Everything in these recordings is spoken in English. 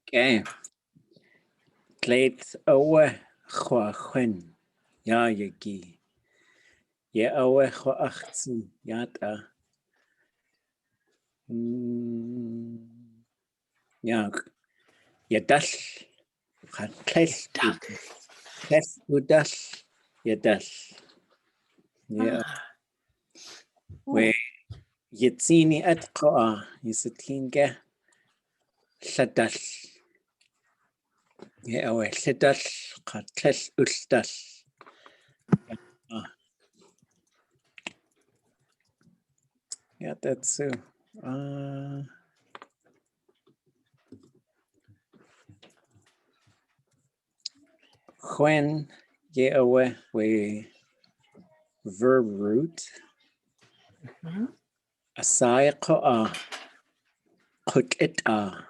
Okay. Tleit owe chwa chwen. Ja, yagi. Ye owe chwa aax'w. Yata. Ja. Yadal. Tlech. Tlech udal. Yadal. Yeah. We yitzini atqa'a. Yisatlinga. Ladal. Yeah, we ladal. Tlech uldal. Yeah, that's when we verb root. Asai qa'a. Qut'ita.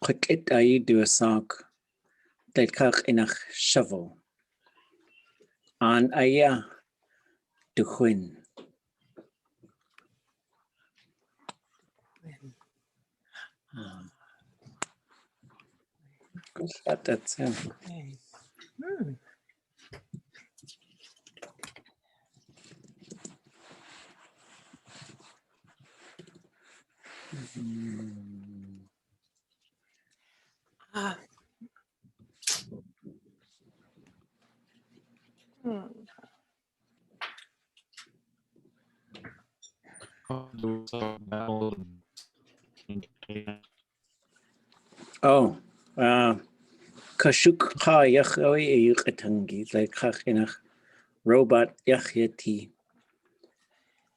Qut'ita you do a song. Tlekach inach shovel. An aya duchwin. That's him. Oh, kashuk ha yachawi yiqatangi like khachinach robot yachyati.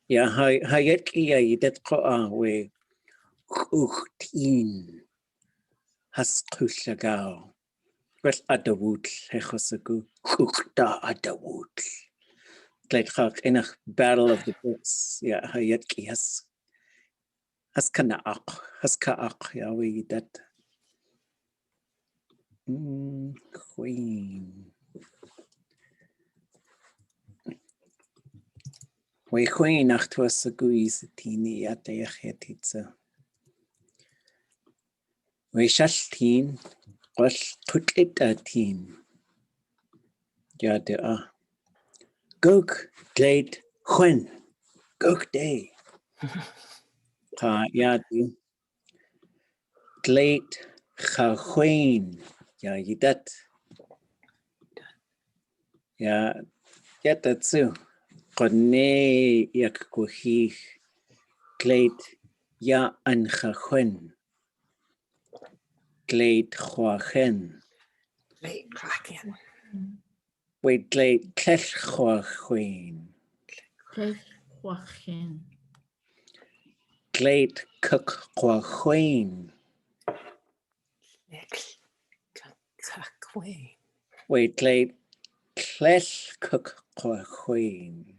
Ya hayetki ya yidet qa'a we uchtin haskushagao. Well adawut hechosagu uchta adawut. Like khachinach battle of the books. Ya hayetki haskana'aq haska'aq ya we yidet. Queen. We queen nach tuasaguis tini atayachetitza. We shaltin was tutitatin. Yada. Gok glade quen. Gok day. Ha yadi. Glade chahuin. Ya yidat. Ya yatatsu. Qone yakkuhih. Glade ya anchachuen. Glade chwachen. Glade kraken. Wait, glade klech chwachen. Klech chwachen. Glade cook chwachen. Wait, glade klech cook chwachen.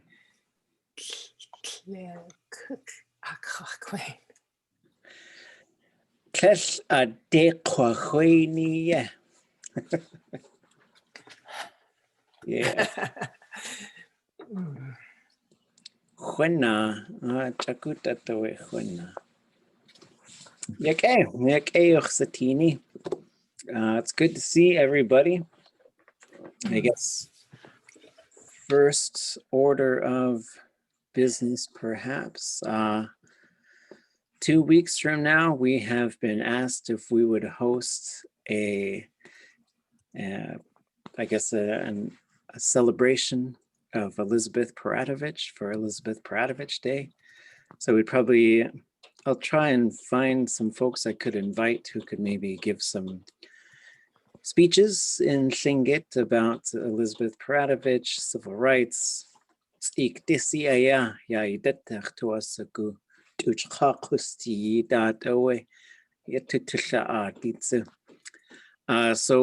Klech a de chwacheni. Yeah. Juena, chakuta towe juena. Yake ochsatini. It's good to see everybody. I guess first order of business, perhaps. 2 weeks from now, we have been asked if we would host a celebration of Elizabeth Paratovich for Elizabeth Paratovich Day. So I'll try and find some folks I could invite who could maybe give some speeches in Tlingit about Elizabeth Paratovich, civil rights. So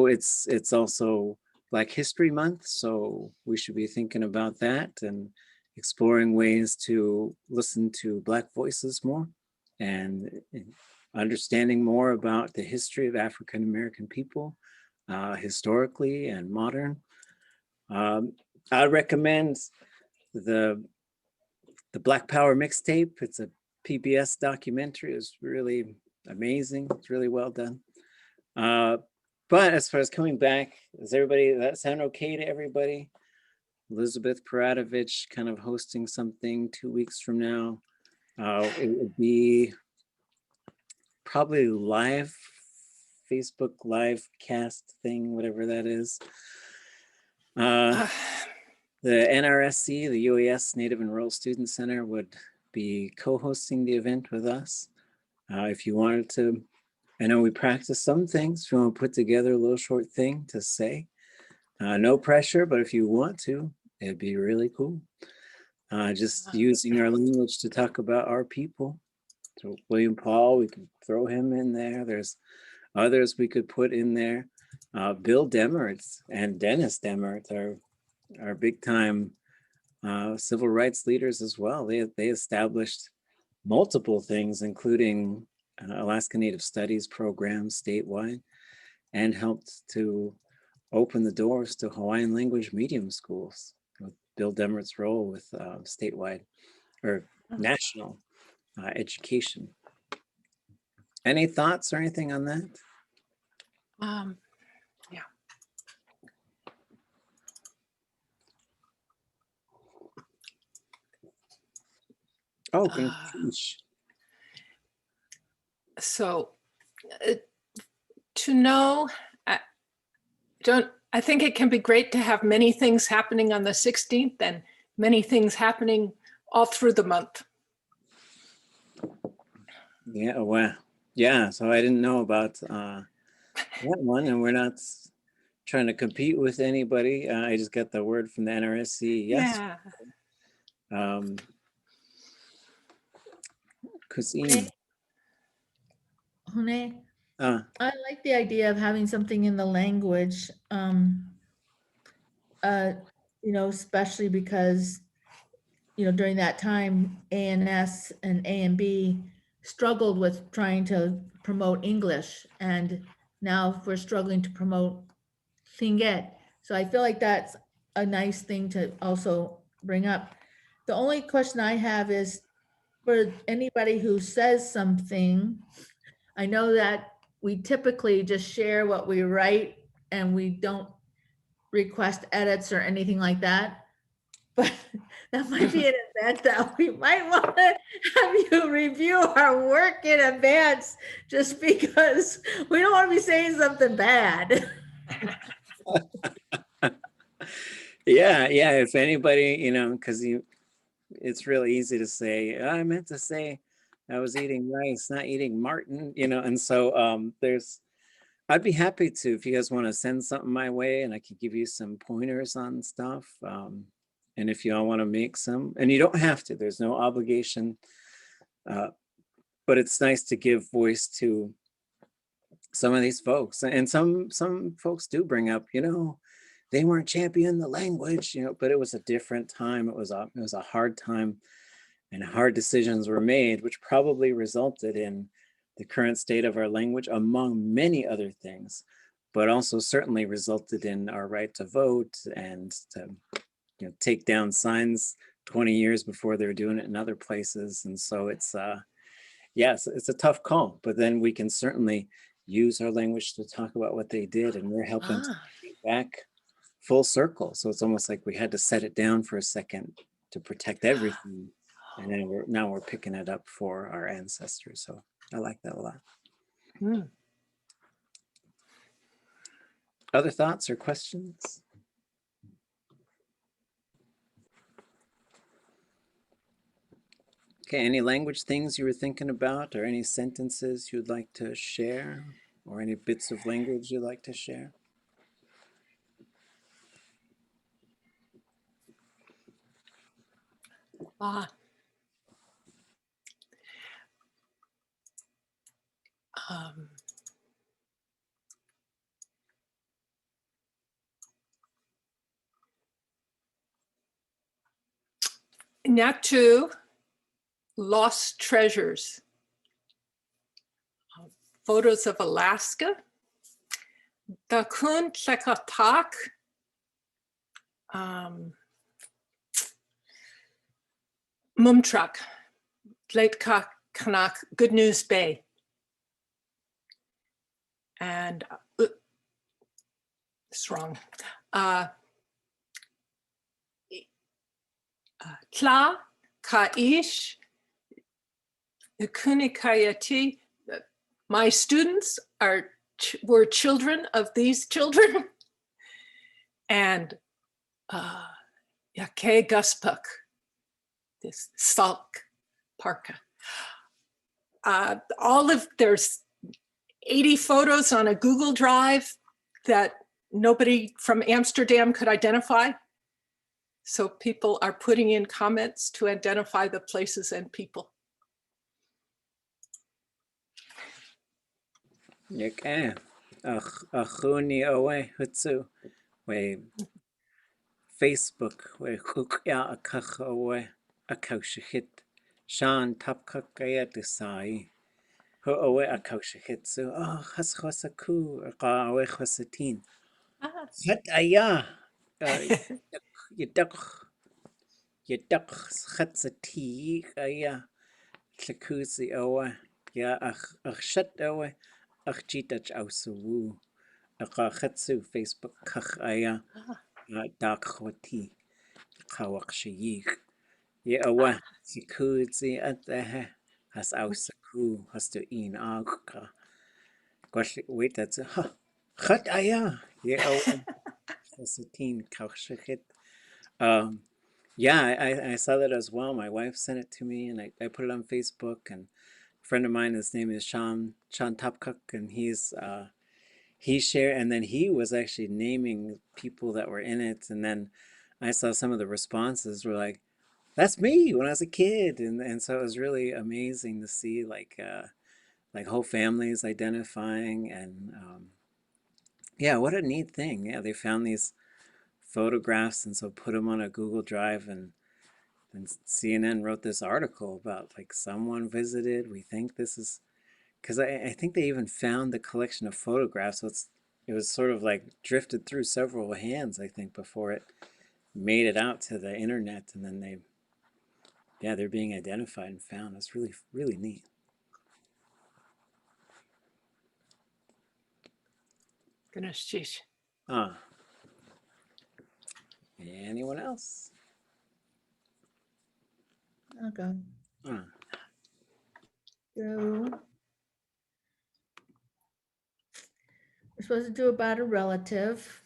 it's also Black History Month, so we should be thinking about that and exploring ways to listen to Black voices more and understanding more about the history of African American people, historically and modern. I recommend the Black Power mixtape. It's a PBS documentary. It was really amazing. It's really well done. But as far as coming back, does that sound okay to everybody? Elizabeth Paradovich kind of hosting something 2 weeks from now. It would be probably live, Facebook live cast thing, whatever that is. The NRSC, the UAS Native and Rural Student Center, would be co-hosting the event with us. If you wanted to, I know we practiced some things. If you want to put together a little short thing to say, no pressure, but if you want to, it'd be really cool. Just using our language to talk about our people. So William Paul, we could throw him in there. There's others we could put in there. Bill Demertz and Dennis Demertz are big time civil rights leaders as well. They established multiple things, including Alaska Native Studies programs statewide, and helped to open the doors to Hawaiian language medium schools with Bill Demert's role with statewide or national education. Any thoughts or anything on that? Yeah. Oh, so to know, I think it can be great to have many things happening on the 16th and many things happening all through the month. Yeah, well, yeah, so I didn't know about that one, and we're not trying to compete with anybody. I just got the word from the NRSC. Yes. Yeah. Cuisine. Hune, I like the idea of having something in the language, especially because, during that time, ANS and A&B struggled with trying to promote English, and now we're struggling to promote Tlingit. So I feel like that's a nice thing to also bring up. The only question I have is for anybody who says something, I know that we typically just share what we write and we don't request edits or anything like that. But that might be an event that we might want to have you review our work in advance, just because we don't want to be saying something bad. Yeah, if anybody, because it's really easy to say, I meant to say I was eating rice, not eating Martin, and so I'd be happy to, if you guys want to send something my way, and I could give you some pointers on stuff. And if you all want to make some, and you don't have to, there's no obligation, but it's nice to give voice to some of these folks. And some folks do bring up, they weren't championing the language, but it was a different time. It was a hard time, and hard decisions were made, which probably resulted in the current state of our language, among many other things, but also certainly resulted in our right to vote and to take down signs 20 years before they're doing it in other places. And so it's it's a tough call, but then we can certainly use our language to talk about what they did, and we're helping to get back full circle. So it's almost like we had to set it down for a second to protect everything, and then now we're picking it up for our ancestors. So I like that a lot. Other thoughts or questions? Okay, any language things you were thinking about, or any sentences you'd like to share, or any bits of language you'd like to share? Natu, lost treasures. Photos of Alaska. Dakun Tlekatak. Mumtrak. Tleitkak Kanak Good News Bay. And it's wrong. Tla Kaish Kunikayati. My students were children of these children. And Yake Guspuk, this Salk Parka. There's 80 photos on a Google Drive that nobody from Amsterdam could identify. So people are putting in comments to identify the places and people. Okay. Achuni away hutsu. We Facebook we kukya akach away akaushihit. Shan tapkakaya desai. Ho away akaushihitsu. Oh, hashosaku away hosatin. Hat aya. Yeduk hatsati aya. Tlakusi away. Ya ach shat away. Ach jitach ausu. Akhatsu Facebook kach aya. Dakhwati. Kawakshiyi. Ye awa. Sikuzi at the has ausaku. Has to in agka. Wait, that's a Khat aya. Ye awa. Satin kaushikit. Yeah, I saw that as well. My wife sent it to me and I put it on Facebook, and a friend of mine, his name is Sean Topcook, and he shared, and then he was actually naming people that were in it, and then I saw some of the responses were like, that's me when I was a kid, and so it was really amazing to see like whole families identifying, and yeah, what a neat thing. Yeah, they found these photographs and so put them on a Google Drive, and CNN wrote this article about like someone visited. We think this is because I think they even found the collection of photographs. So it was sort of like drifted through several hands, I think, before it made it out to the internet, and then they're being identified and found. It's really, really neat. Goodness, Anyone else? I'll go. Ah. So we're supposed to do about a relative.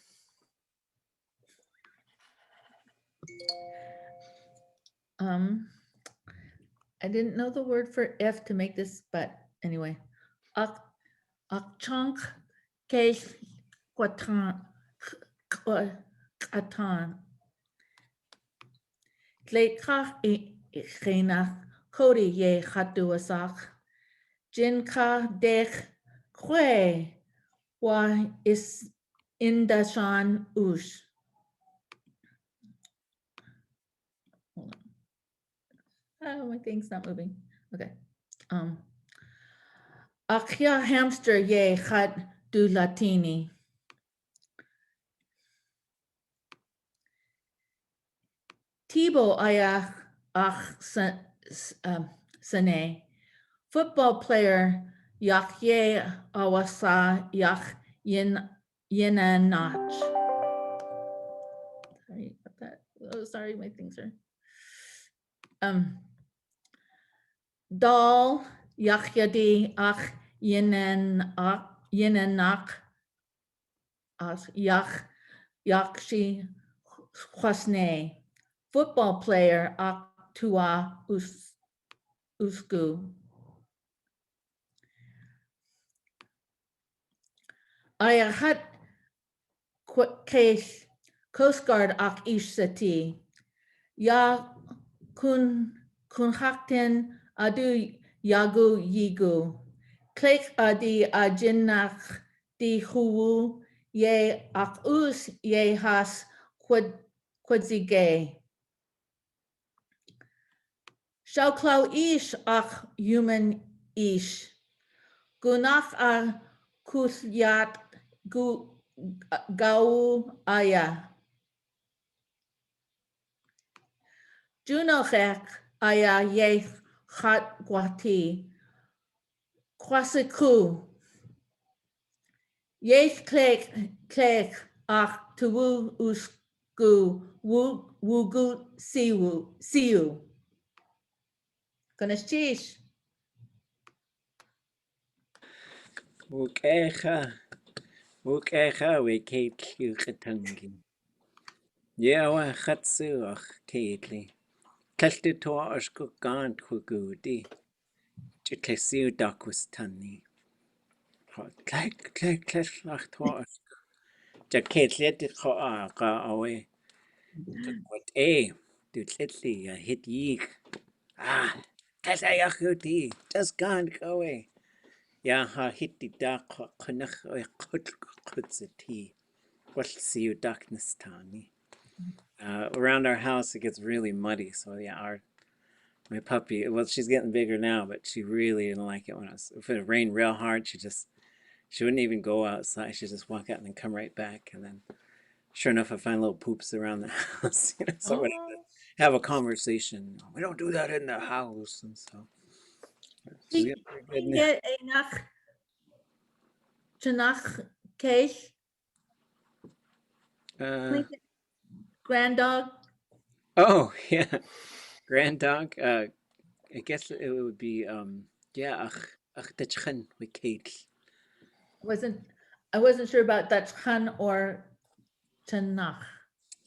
I didn't know the word for if to make this, but anyway. Akchonk kesh kwatan atan. Tleikach chena kodi ye chatuasak. Jinka dech kwe wa is indashan ush. Oh, my thing's not moving. Okay. Akia hamster ye chat du latini. Tibo ayach ach sane. Football player yak ye awasa yak yenanach. Sorry about that. Oh, sorry, my things are. Dal yakyadi ach yenanach ach yak yakshi chwasne. Football player ach tua usku. Ayahat case Coast Guard ak ishsati. Ya kunhakten adu yagu yigu. Klek adi ajinnach di huwu ye ak us ye has quadzige. Shauklau ish ak human ish. Gunach a kusyat gau aya. Junochek aya ye Chat Guati, Kwasiku, Yes Clegg, Ach Tuwu Usku, Wugu Siu. Ganashish. Wukecha. Wukecha we Kate Lukatungi. Yawa Hatsuach Kately. Kelti to Ashkugant Hugudi. Chitlesiu Dakus Tunni. Click Lach to Jakate Ka away. What a do Titli a hit yeek. Ah, Kasayahudi, just can't go away. Ya ha hit the dark Kunach or Kutzati. What see you darkness tani. Around our house it gets really muddy, so yeah, my puppy, well, she's getting bigger now, but she really didn't like it if it rained real hard, she wouldn't even go outside. She'd just walk out and then come right back, and then sure enough I find little poops around the house, so we have a conversation. We don't do that in the house, and so she's getting pretty good now. Get enough Chanach Kesh, grand dog. Oh yeah, grand dog. I guess it would be yeah, ach tachchen with Kate. I wasn't sure about Dutch Khan or Tanakh.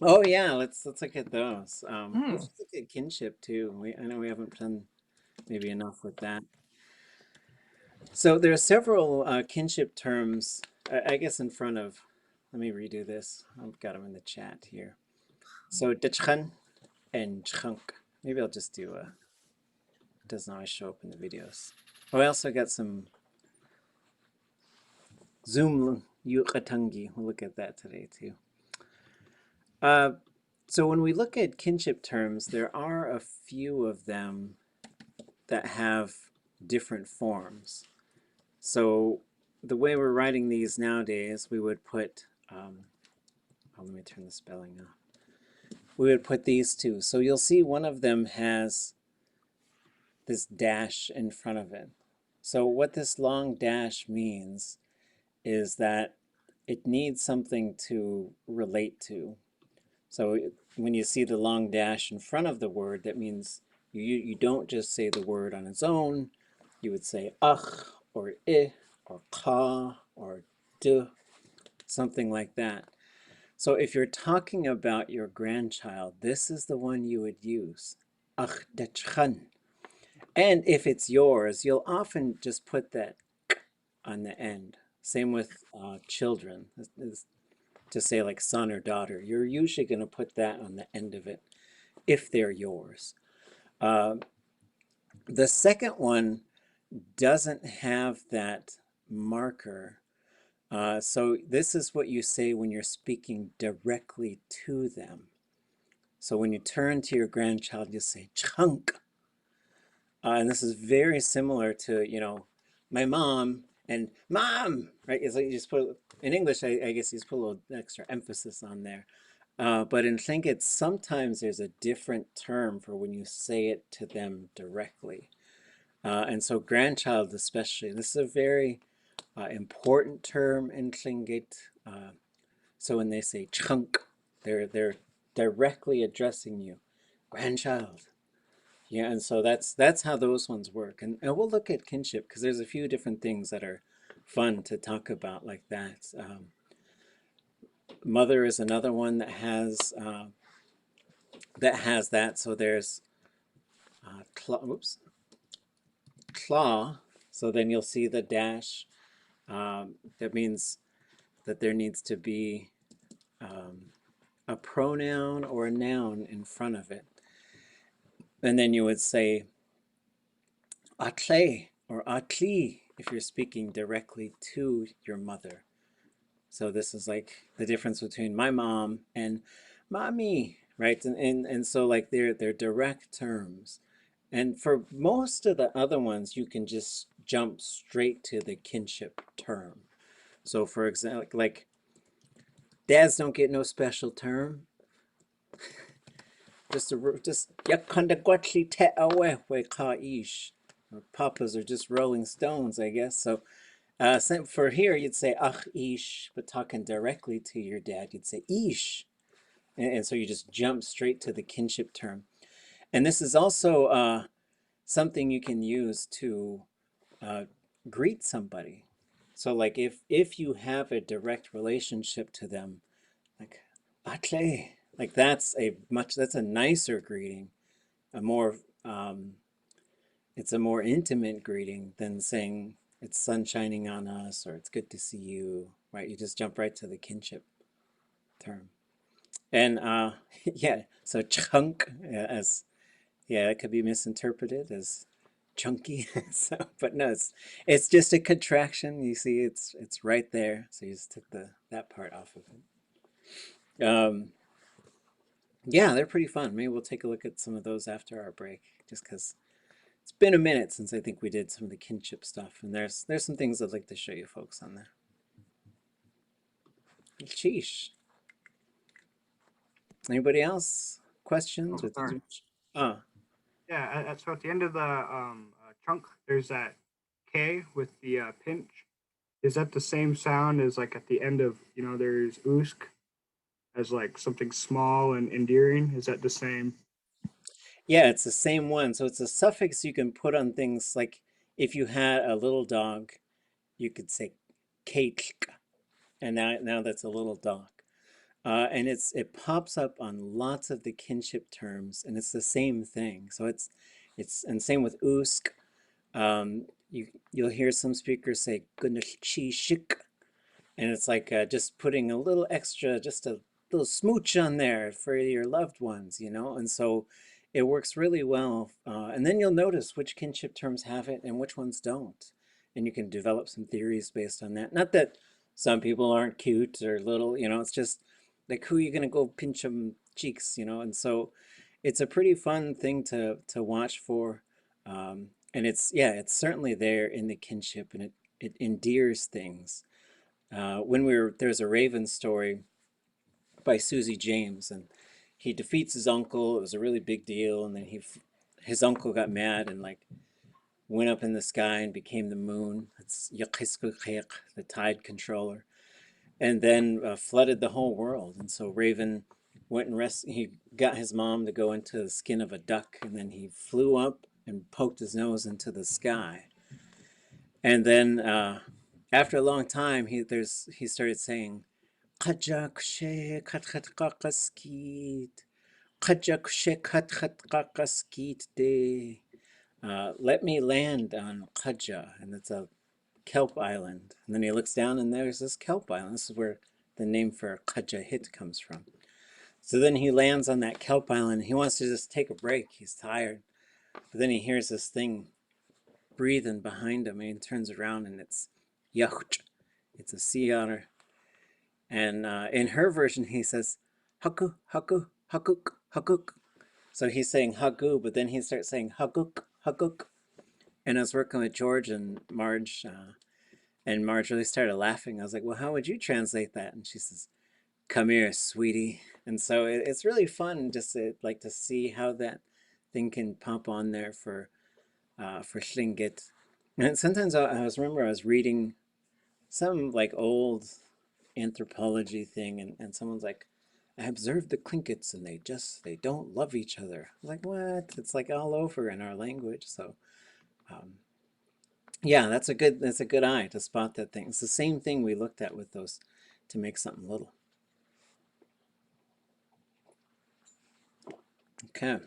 Oh yeah, let's look at those. Mm. Let's look at kinship too. I know we haven't done maybe enough with that. So there are several kinship terms. I guess in front of. Let me redo this. I've got them in the chat here. So dachchen and chunk. Maybe I'll just do a. It doesn't always show up in the videos. Oh, I also got some Zoom yukatangi. We'll look at that today too. So when we look at kinship terms, there are a few of them that have different forms. So the way we're writing these nowadays, we would put, let me turn the spelling off. We would put these two. So you'll see one of them has this dash in front of it. So what this long dash means is that it needs something to relate to. So when you see the long dash in front of the word, that means you don't just say the word on its own. You would say ach or I or ka or de, something like that. So if you're talking about your grandchild, this is the one you would use, ach dechchan. And if it's yours, you'll often just put that on the end. Same with children. To say like son or daughter, you're usually going to put that on the end of it if they're yours. The second one doesn't have that marker. So this is what you say when you're speaking directly to them. So when you turn to your grandchild, you say chunk. And this is very similar to, my mom and mom, right? It's like you just put, in English, I guess you just put a little extra emphasis on there. But in Tlingit, sometimes there's a different term for when you say it to them directly. And so grandchild especially, this is a very important term in Tlingit. So when they say chunk, they're directly addressing you, grandchild. Yeah, and so that's how those ones work. And we'll look at kinship because there's a few different things that are fun to talk about like that. Mother is another one that has that. So there's claw. So then you'll see the dash. That means that there needs to be a pronoun or a noun in front of it. And then you would say atle or atli if you're speaking directly to your mother. So this is like the difference between my mom and mommy, right? And so like they're direct terms. And for most of the other ones, you can just jump straight to the kinship term. So for example, like dads don't get no special term. just yakanda gwatli te awe we ka ish. Papas are just rolling stones, I guess. So for here, you'd say ach ish, but talking directly to your dad, you'd say ish. And so you just jump straight to the kinship term. And this is also something you can use to greet somebody. So like if you have a direct relationship to them, like atle, like that's a nicer greeting, a more it's a more intimate greeting than saying it's sun shining on us or it's good to see you, right? You just jump right to the kinship term. And yeah, so chunk as yeah, it could be misinterpreted as chunky. So, but no, it's just a contraction. You see, it's right there. So you just took that part off of it. Yeah, they're pretty fun. Maybe we'll take a look at some of those after our break, just because it's been a minute since I think we did some of the kinship stuff, and there's some things I'd like to show you folks on there. Sheesh. Anybody else? Questions or things? Oh, Yeah, so at the end of the chunk, there's that K with the pinch. Is that the same sound as like at the end of, there's aax'w as like something small and endearing? Is that the same? yeah, it's the same one. So it's a suffix you can put on things like if you had a little dog, you could say cake, and now that's a little dog. And it pops up on lots of the kinship terms, and it's the same thing. So it's and same with aax'w. You'll hear some speakers say shik, and it's like just putting a little extra, just a little smooch on there for your loved ones, and so it works really well. And then you'll notice which kinship terms have it and which ones don't, and you can develop some theories based on that. Not that some people aren't cute or little, it's just like who are you gonna go pinch them cheeks, and so it's a pretty fun thing to watch for. And it's certainly there in the kinship, and it endears things. There's a Raven story by Susie James, and he defeats his uncle. It was a really big deal, and then his uncle got mad and like went up in the sky and became the moon. It's aax'w, the tide controller, and then flooded the whole world. And so Raven went and he got his mom to go into the skin of a duck, and then he flew up and poked his nose into the sky. And then after a long time, he started saying, "Kajakshe katkatkakaskit, kajakshe katkatkaskit de." Let me land on Kaja, and it's a kelp island. And then he looks down, and there's this kelp island. This is where the name for Kaja hit comes from. So then he lands on that kelp island. He wants to just take a break. He's tired. But then he hears this thing breathing behind him, and he turns around, and it's aax'w. It's a sea otter. And in her version, he says, haku, haku, hakuk, hakuk. So he's saying hagu, but then he starts saying haguk, haguk. And I was working with George and Marge really started laughing. I was like, well, how would you translate that? And she says, come here, sweetie. And so it's really fun just to see how that thing can pop on there for Tlingit. And sometimes I was reading some like old anthropology thing, and someone's like, I observed the Tlinkits and they don't love each other. I'm like, what? It's like all over in our language. So yeah, that's a good eye to spot that thing. It's the same thing we looked at with those to make something little. Okay.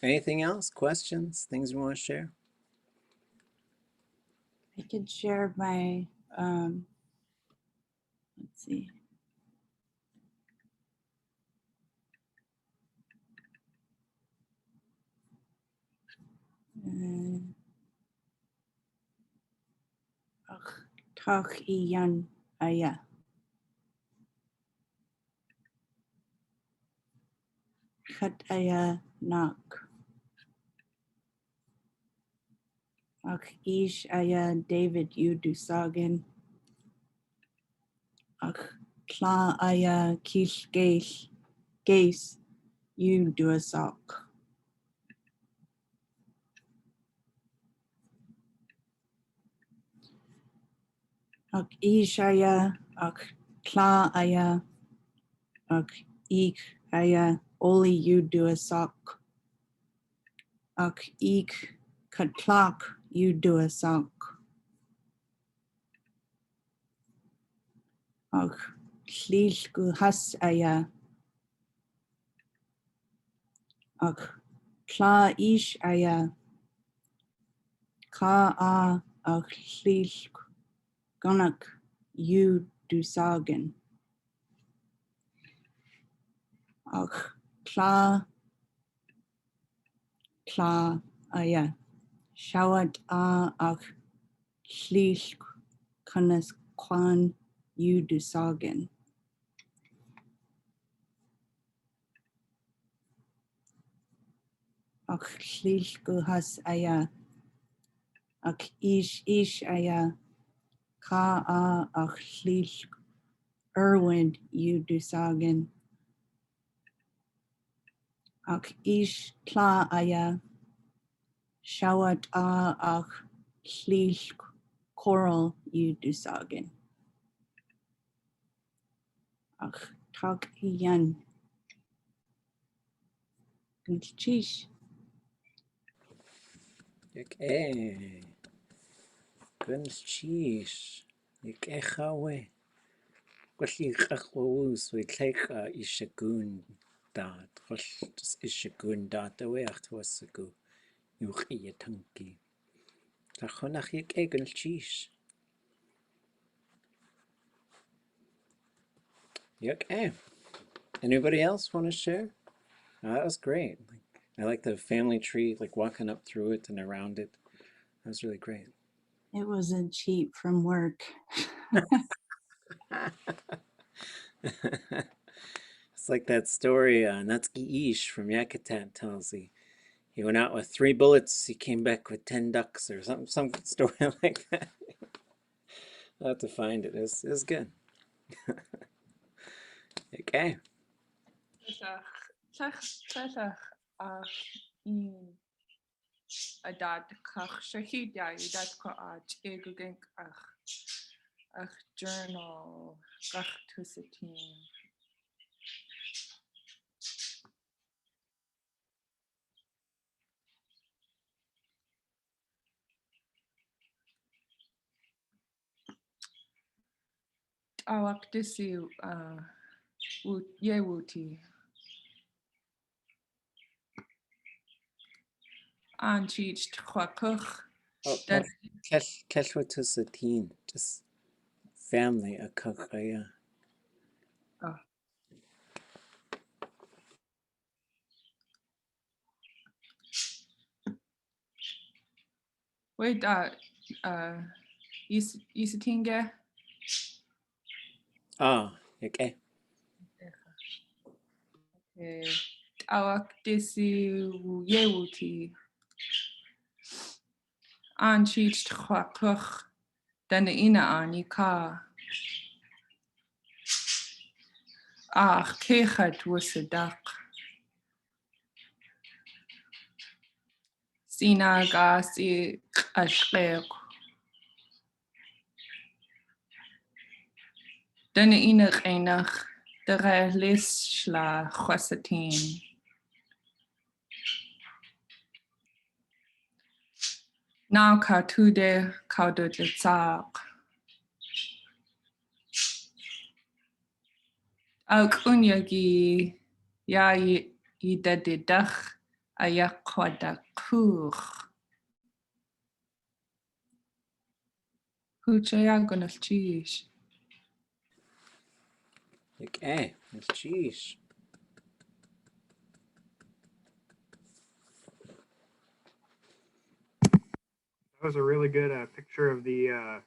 Anything else? Questions? Things you want to share? I can share my, let's see. Tach iyan aya. Chat aya nak. Ach ish aya David Udusagan. Ach tla aya kish geis. you do a sock. Ak ishaya, ak kla aya, ak ik aya, only you do a sock. Ak ik katlak, you do a sock. Ak tlilku has aya. Ak kla ish aya. Ka a ak tlilku ganak, you do sagen. Ak kla aya. Shawat a ak tlilku kanas kwan, you do sagen. Ak tlilku has aya. Ak ish aya. Ka a ak tlilku Erwin, you do sagen. Ak ish kla aya. Shawat a ak tlilku coral, you do sagen. Ak tak iyan. Chish. Okay. Guns cheese. Ik echawe. Gwelly chachwus we clecha ishagun dat. Gwell just ishagun dat awe achwasagu. Uch iya tanki. Tachonach ik egun cheese. Okay. Anybody else want to share? That was great. I like the family tree, like walking up through it and around it. That was really great. It wasn't cheap from work. It's like that story Natsuki Ish from Yakutat tells. He went out with 3 bullets. He came back with 10 ducks or some story like that. I'll have to find it. It was good. Okay. Adad kach shahid ya idat ko ach egugink ach journal kach tusitin. Awak disi yewuti. Anchich tchwakuch. Oh, Keshwatusatin, just family, a kakaya. Wait, isitinge. Okay. Awak disi yewuti. Anchich tchwakuch. Dan ina anika. Ach, kechat wusadak. Sina gasi ashqeq. Dan ina qinach. Dere lis shla khwasatin. Now ka tude kaudu tzaq. Auk unyagi ya yidadidach ayaqwadakur. Huchayagunal chish. Okay. Jeez. That was a really good picture of the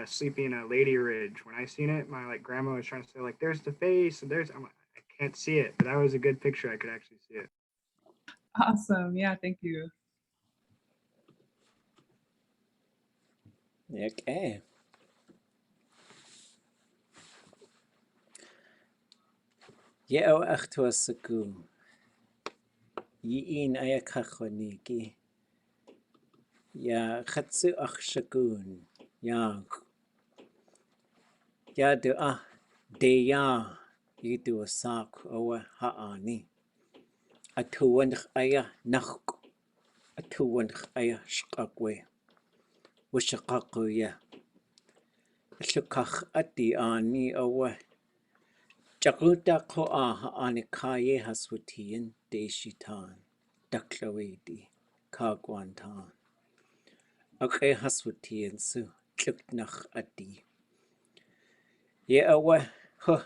sleeping lady ridge. When I seen it, my grandma was trying to say there's the face and there's, I'm like, I can't see it, but that was a good picture. I could actually see it. Awesome. Yeah, thank you. Okay. Yeo achtuasaku. Yiin ayakachoniki. Ya khatsu akshagun. Ya do de ya. You do a sak owe haani. Atuan aya nak. Atuan aya shkakwe. Wishakakuya. Shukach ati ani owe. Jakuta ko anikaye haswatian de shitan. Daklawedi. Kagwantan. Okay, haswatian su. Kluknach ati. Ye awe. Huh.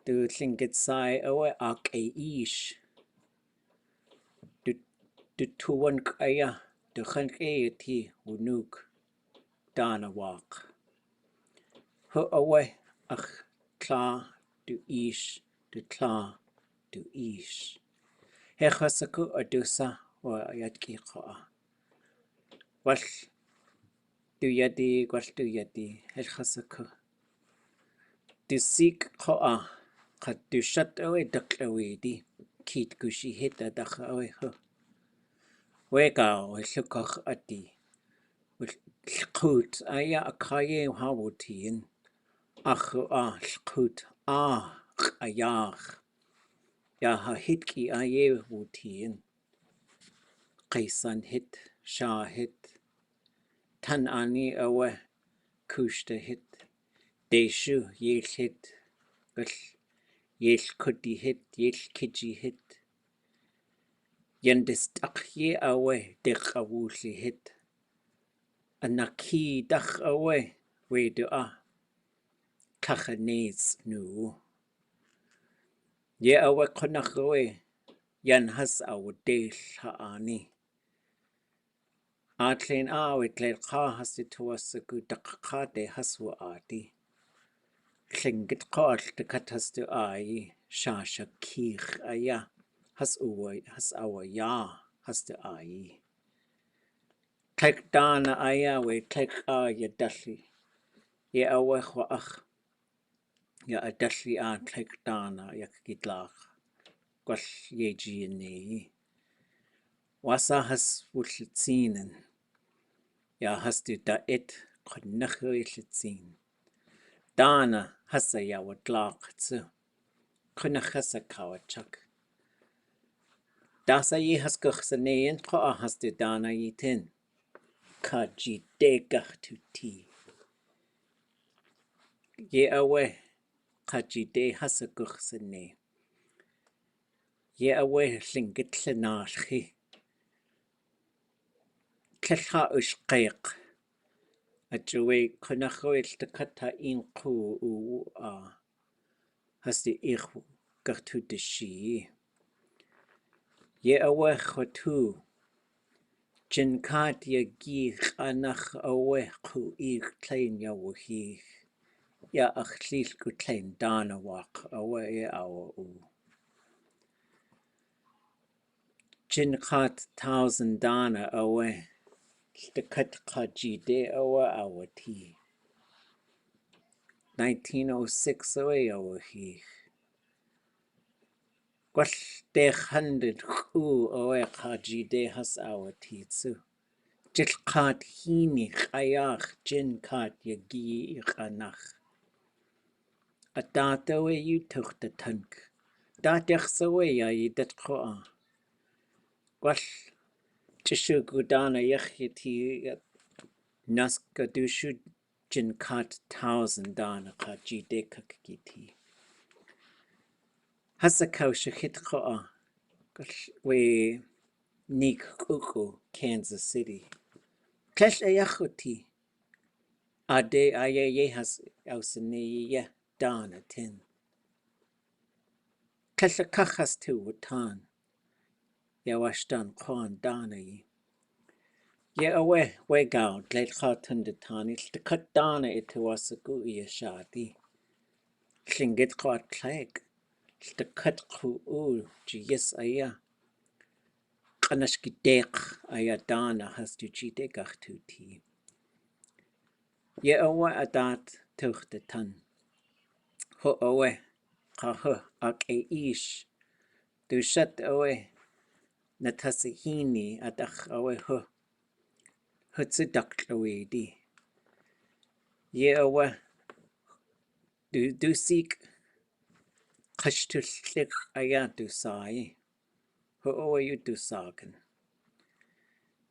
Du Tlingit sai awe aax'w. Du tuwan kaya. Du khanke ti unuk. Dana wak. Hu awe ach kla du ish. Du kla du ish. He chasaku adusa wa yadki kaa. Wal du yadi gwal du yadi. He chasaku. Du sik kaa. Qad du shat awe daklawedi. Kit gushi hita dakha awe hu. Wegao llukach ati. Lchut aya akaye hawutin. Achu lchut ayach. Ya ha hitki aye wutin. Qaisan hit. Shah hit. Tan ani awe. Kushta hit. Deshu yel hit. Yel kudi hit. Yel kiji hit. Yendistakye awe. Dekawuli hit. Anaki dach awe. Wedu Kachanez nu. Ye awe konach awe. Yan has awe del haani. Atlen awe tlel ka hasi tuwasaku dakka de haswa ati. Tlingit ka te katastu ai. Shasha kich aya. Has awe ya. Hastu ai. Tlek dana aya we tlek ya dashi. Ye awe khwaach. Ya adalli tlek dana yak gidlach. Gwall yeji ni. Wasa has wulitsinen. Ya has du da konnachu ilitsin. Dana hasa ya wadlach tsu. Konnachasa kawachak. Dasa ye has guchsanein ko has du dana yitin. Kaji degach tu ti. Ye awe. Kaji de hasa guchsane. Ye awe Tlingit llenarchi. Kelcha ushqaiq. Ajowe konachwel te kata inku u has de ichu gartu de shi. Ye awe chotu. Jin kat ye gich anach awe ku ich klein ya wuhi. Ya ach lil ku klein dana wak awe ye awe u. Jin kat 1,000 dana awe. The kat kajide awe ti. 1906 away over here. Gwall 100 chw away kaji de has our titsu. Jil kat hini chayach jin kat yagi chanach. A dat away you took the tank. Dat yachs away I dat koa. Gwall jishu gudana yachiti naska dushu jin kat 1,000 dana kaji de kakiti. Hasa kausha hit koa. We Nik Kuku, Kansas City. Klesh ayachuti. Ade ayaye has ausene dana tin. Klesh kachas tu wutan. Yawashtan kwan dana yi. Ye awe wegao gled khatan de tani to cut dana itu wasagu yashadi. Klingit kwat kleg. To cut ku yes aya. Kanashkidek ayadana has to chidegach tu ti. Ye awe adat tuch de tan. Ho awe. Kahu ak ish. Du shat awe. natasihini at aax'w hu hutsidaktlawidi. Yewa do seek kashtulik ayatu sai. Ho you do saken.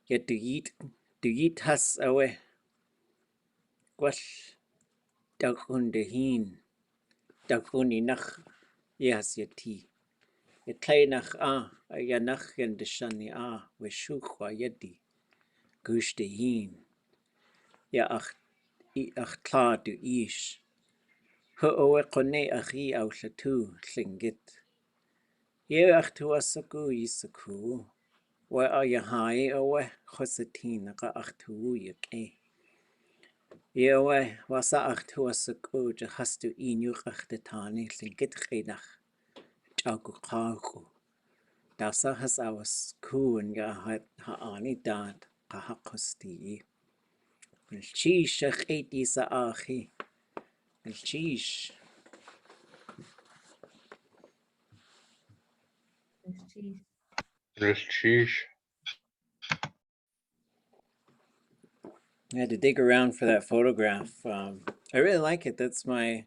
Yet do yeet has away. Gwash dagundehin. Daguni nach yes yeti. It clay nach ayanach and the shani wishukwa yedi. Gush de yin. Ya ach kla du ish. Ho kone achi au shatu Tlingit. Ye ach tu asaku yisaku. Wa ayahai awe chosatin ka ach tu yake. Ye awe wasa ach tu asaku jahastu inyuk ach de tani Tlingit chinach. Chaku kaku. Dasa has awas ku and ya haani dad kahakosti. الشيش أخيتي سآخي الشيش. Sheesh. I had to dig around for that photograph. I really like it. That's my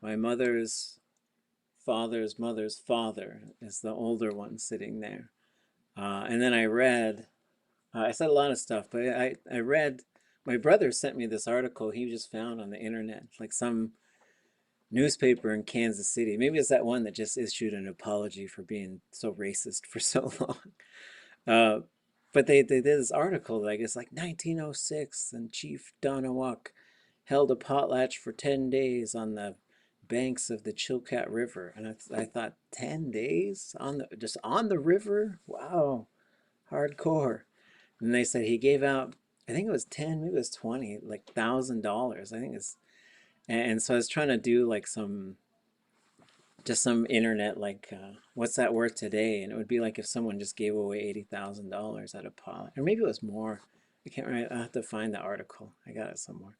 mother's father's mother's father is the older one sitting there. And then I read, I said a lot of stuff, but I read, my brother sent me this article he just found on the internet, like some newspaper in Kansas City. Maybe it's that one that just issued an apology for being so racist for so long. But they did this article, like it's like 1906, and Chief Donawak held a potlatch for 10 days on the banks of the Chilkat River. And I thought, 10 days just on the river? Wow, hardcore. And they said he gave out, I think it was 10, maybe it was 20, like $1,000. I think it's, and so I was trying to do like some internet, like what's that worth today? And it would be like if someone just gave away $80,000 at a pot, or maybe it was more. I can't remember. I have to find the article. I got it somewhere.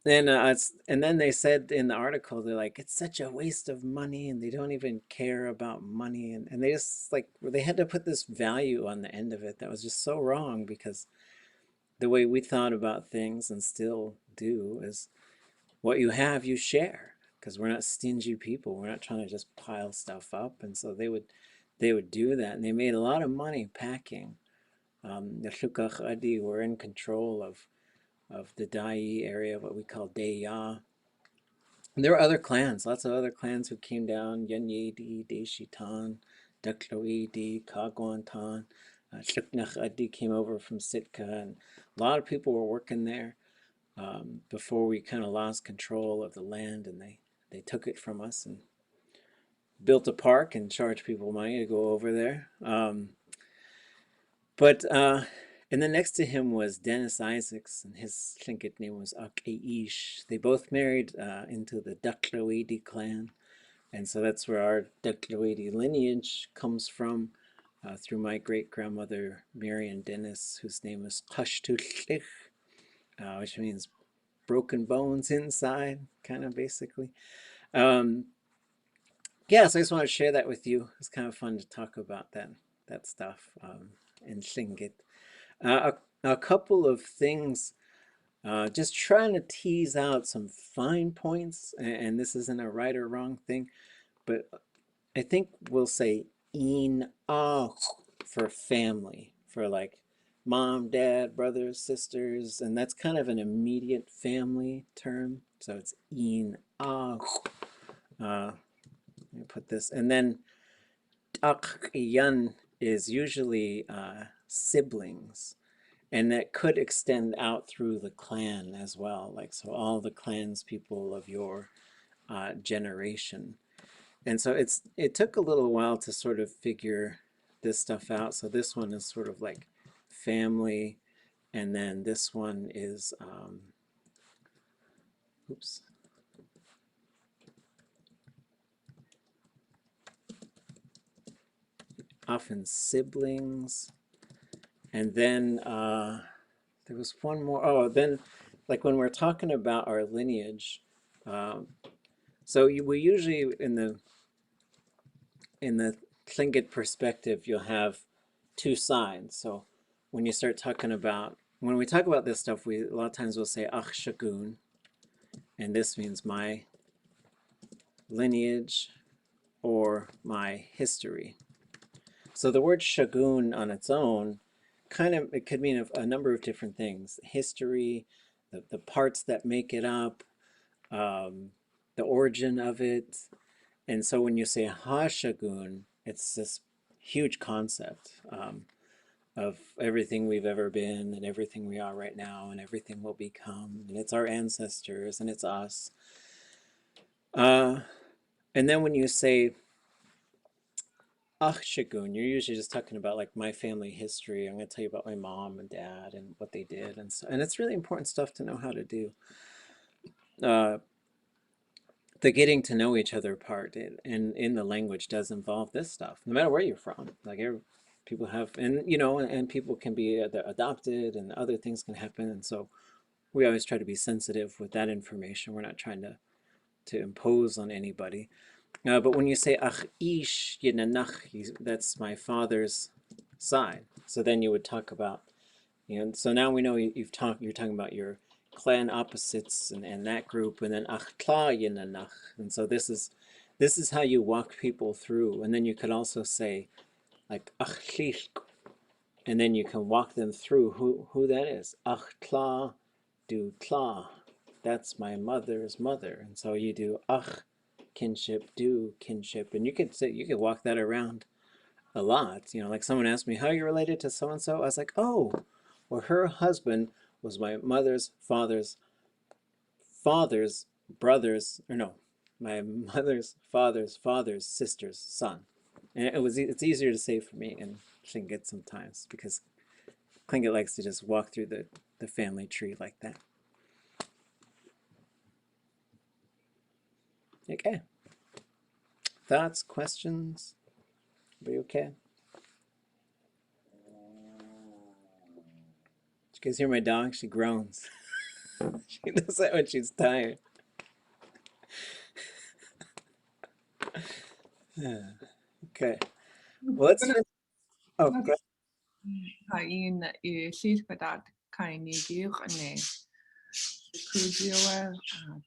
And then they said in the article, they're like, it's such a waste of money, and they don't even care about money, and they just like they had to put this value on the end of it that was just so wrong, because the way we thought about things and still do is what you have you share, because we're not stingy people. We're not trying to just pile stuff up. And so they would do that, and they made a lot of money packing. The Shukach Adi were in control of the Dai area, what we call Deya. And there were other clans, lots of other clans who came down, Yanyedi, Deshitan, Dakloidi, Kagwantan. Shuknach Adi came over from Sitka, and a lot of people were working there. Before we kind of lost control of the land, and they took it from us and built a park and charged people money to go over there. And then next to him was Dennis Isaacs, and his Tlingit name was aax'w. They both married into the Dakloidi clan, and so that's where our Dakloidi lineage comes from, through my great-grandmother Marion Dennis, whose name was Qashtutlich, which means broken bones inside, kind of basically. Yeah, so I just want to share that with you. It's kind of fun to talk about that stuff in Tlingit. A couple of things, just trying to tease out some fine points, and this isn't a right or wrong thing, but I think we'll say in for family, for like mom, dad, brothers, sisters, and that's kind of an immediate family term. So it's in let me put this, and then aax'w is usually siblings, and that could extend out through the clan as well, like so all the clans people of your generation. And so it took a little while to sort of figure this stuff out. So this one is sort of like family, and then this one is oops, often siblings. And then there was one more. Oh, then like when we're talking about our lineage, so we usually in the Tlingit perspective, you'll have two sides. So when you start talking about, when we talk about this stuff, a lot of times we'll say aax'w, and this means my lineage or my history. So the word shagun on its own, it could mean a number of different things. History, the parts that make it up, the origin of it. And so when you say ha-shagun, it's this huge concept of everything we've ever been and everything we are right now and everything we'll become. And it's our ancestors and it's us. And then when you say aax'w, you're usually just talking about like my family history. I'm going to tell you about my mom and dad and what they did. And it's really important stuff to know how to do. The getting to know each other part in the language does involve this stuff, no matter where you're from. Like people have, and you know, and people can be adopted and other things can happen. And so we always try to be sensitive with that information. We're not trying to impose on anybody. But when you say aax'w Yanasquini, that's my father's side. So then you would talk about, you know, so now we know you're talking about your clan opposites and that group, and then aax'w Yanasquini. And so this is how you walk people through. And then you could also say like aax'w, and then you can walk them through who that is. Aax'w do tla. That's my mother's mother. And so you do kinship, do kinship, and you could walk that around a lot. You know, like someone asked me, how are you related to so and so? I was like, oh, well, her husband was my mother's father's brother's, or no, my mother's father's sister's son. And it's easier to say for me in Tlingit sometimes because Tlingit likes to just walk through the family tree like that. Okay. Thoughts, questions? Are you okay? Did you guys hear my dog? She groans. She does that when she's tired. Okay. Well, let's finish. Oh, go Hain Sispadat Kaini Girne Kujiwa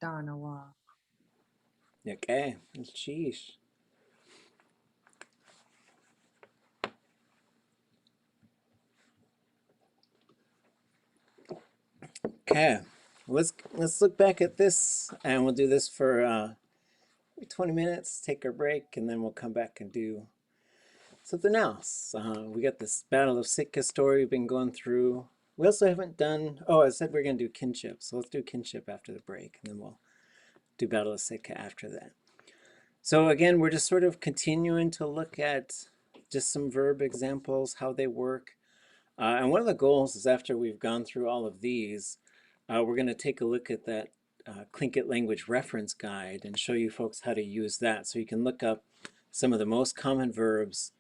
Danawa. ahead. Okay. Sheesh. Okay. Let's look back at this, and we'll do this for 20 minutes. Take our break, and then we'll come back and do something else. We got this Battle of Sitka story we've been going through. We also haven't done. Oh, I said we're gonna do kinship, so let's do kinship after the break, and then we'll do Battle of Sitka after that. So again, we're just sort of continuing to look at just some verb examples, how they work. And one of the goals is after we've gone through all of these, we're going to take a look at that Tlingit language reference guide and show you folks how to use that. So you can look up some of the most common verbs,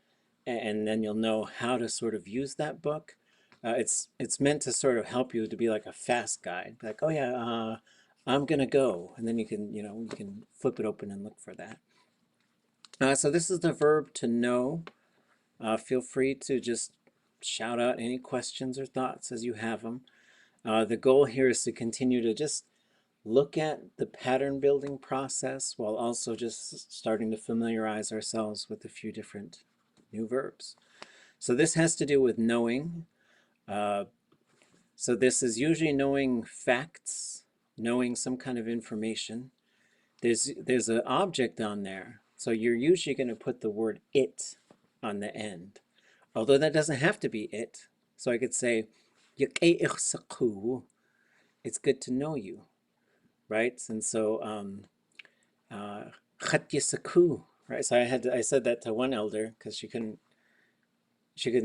and then you'll know how to sort of use that book. It's meant to sort of help you to be like a fast guide. Like, oh yeah, I'm gonna go, and then you can flip it open and look for that. So this is the verb to know. Feel free to just shout out any questions or thoughts as you have them. The goal here is to continue to just look at the pattern building process while also just starting to familiarize ourselves with a few different new verbs. So this has to do with knowing. So this is usually knowing facts, knowing some kind of information. There's an object on there. So you're usually going to put the word it on the end. Although that doesn't have to be it. So I could say, aax'w, it's good to know you, right? And so, right? So I said that to one elder because she couldn't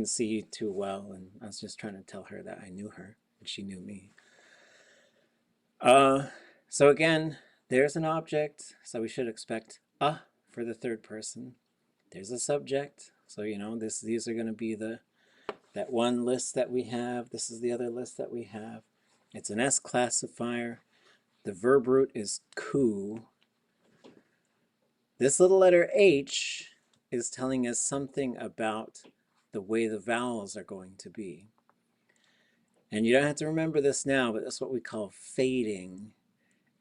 see too well, and I was just trying to tell her that I knew her and she knew me. So again, there's an object, so we should expect a for the third person. There's a subject, so you know these are going to be that one list that we have. This is the other list that we have. It's an S classifier. The verb root is ku. This little letter H is telling us something about the way the vowels are going to be. And you don't have to remember this now, but that's what we call fading.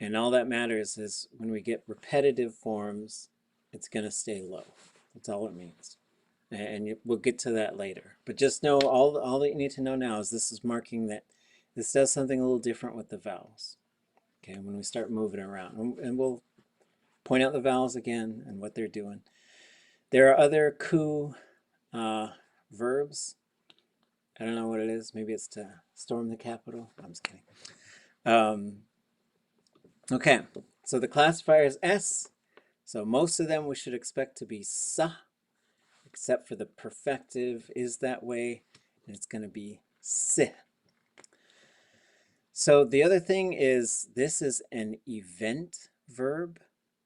And all that matters is when we get repetitive forms, it's going to stay low. That's all it means. And we'll get to that later. But just know all that you need to know now is this is marking that this does something a little different with the vowels. Okay, when we start moving around. And we'll point out the vowels again and what they're doing. There are other ku verbs. I don't know what it is. Maybe it's to storm the Capitol. I'm just kidding. Okay, so the classifier is S. So most of them we should expect to be sa, except for the perfective is that way, and it's going to be si. So the other thing is this is an event verb,